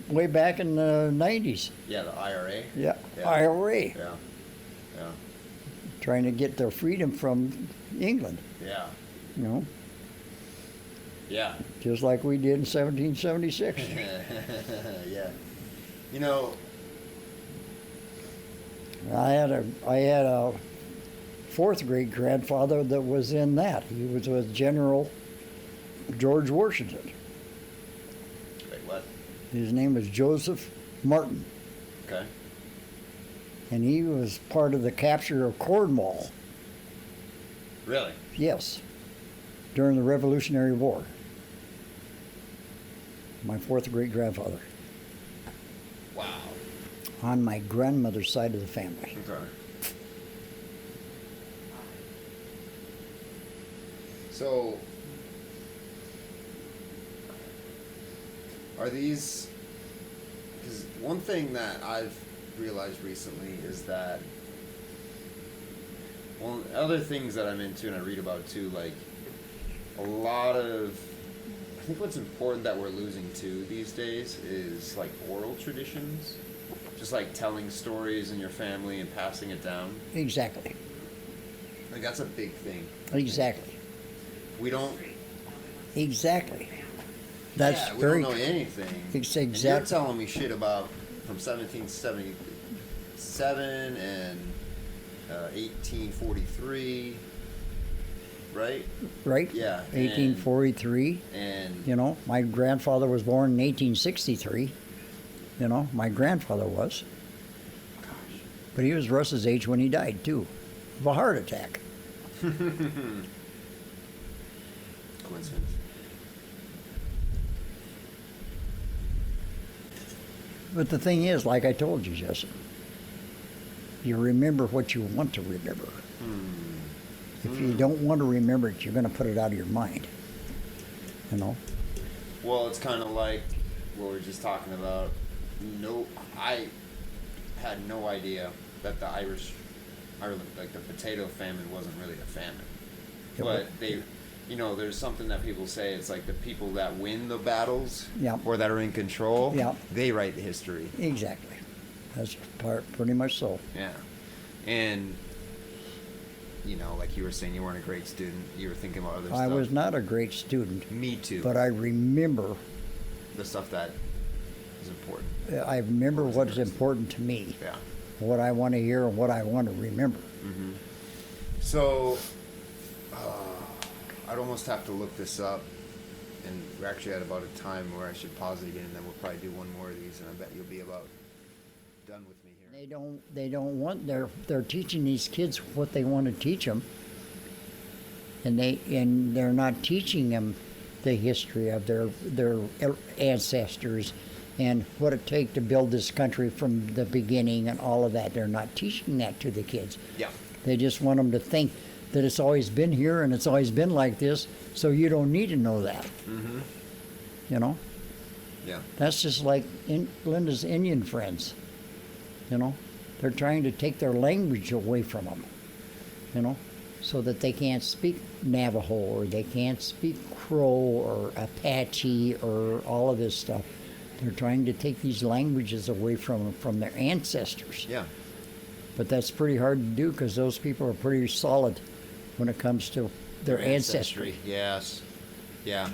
way back in the 90s.
yeah, the IRA.
Yeah,
Yeah.
IRA,
Yeah, yeah,
trying to get their freedom from England.
yeah,
You know,
yeah.
just like we did in 1776.
Yeah. You know,
I had a fourth great grandfather that was in that. He was with General George Washington.
wait, what?
His name was Joseph Martin,
Okay.
and he was part of the capture of Cornwall.
Really?
Yes, during the Revolutionary War. My fourth great grandfather,
Wow.
on my grandmother's side of the family.
Okay. So, are these? Because one thing that I've realized recently is that one other things that I'm into and I read about too, like a lot of. I think what's important that we're losing too these days is like oral traditions, just like telling stories in your family and passing it down.
Exactly.
Like that's a big thing.
Exactly.
We don't.
Exactly. That's
Yeah, we
very.
don't know anything.
It's
And you're
exact-
telling me shit about from 1777 and 1843, right?
Right?
Yeah,
1843.
And
You know, my grandfather was born in 1863. You know, my grandfather was. But he was Russ's age when he died, too, of a heart attack.
coincidence.
But the thing is, like I told you, Jesse, you remember what you want to remember. If you don't want to remember it, you're going to put it out of your mind. You know?
Well, it's kind of like what we were just talking about. No, I had no idea that the Ireland, like the potato famine, wasn't really a famine.
Yeah,
But they, you know, there's something that people say. It's like the people that win the battles,
Yeah.
or that are in control,
Yeah.
they write the history.
Exactly. That's pretty much so.
Yeah, and you know, like you were saying, you weren't a great student. You were thinking about other stuff.
I was not a great student,
Me too.
but I remember.
The stuff that is important.
I remember
What was
what's
interesting.
important to me,
Yeah.
what I want to hear, and what I want to remember.
So, I'd almost have to look this up, and we're actually at about a time where I should pause it again, and then we'll probably do one more of these, and I bet you'll be about done with me here.
They don't want. They're teaching these kids what they want to teach them, and they're not teaching them the history of their ancestors and what it take to build this country from the beginning and all of that. They're not teaching that to the kids.
Yeah.
They just want them to think that it's always been here and it's always been like this, so you don't need to know that.
Mm-hmm.
You know?
Yeah.
That's just like Linda's Indian friends. You know? They're trying to take their language away from them. You know? So that they can't speak Navajo or they can't speak Crow or Apache or all of this stuff. They're trying to take these languages away from their ancestors.
Yeah.
But that's pretty hard to do because those people are pretty solid when it comes to their ancestry.
Yes. Yeah.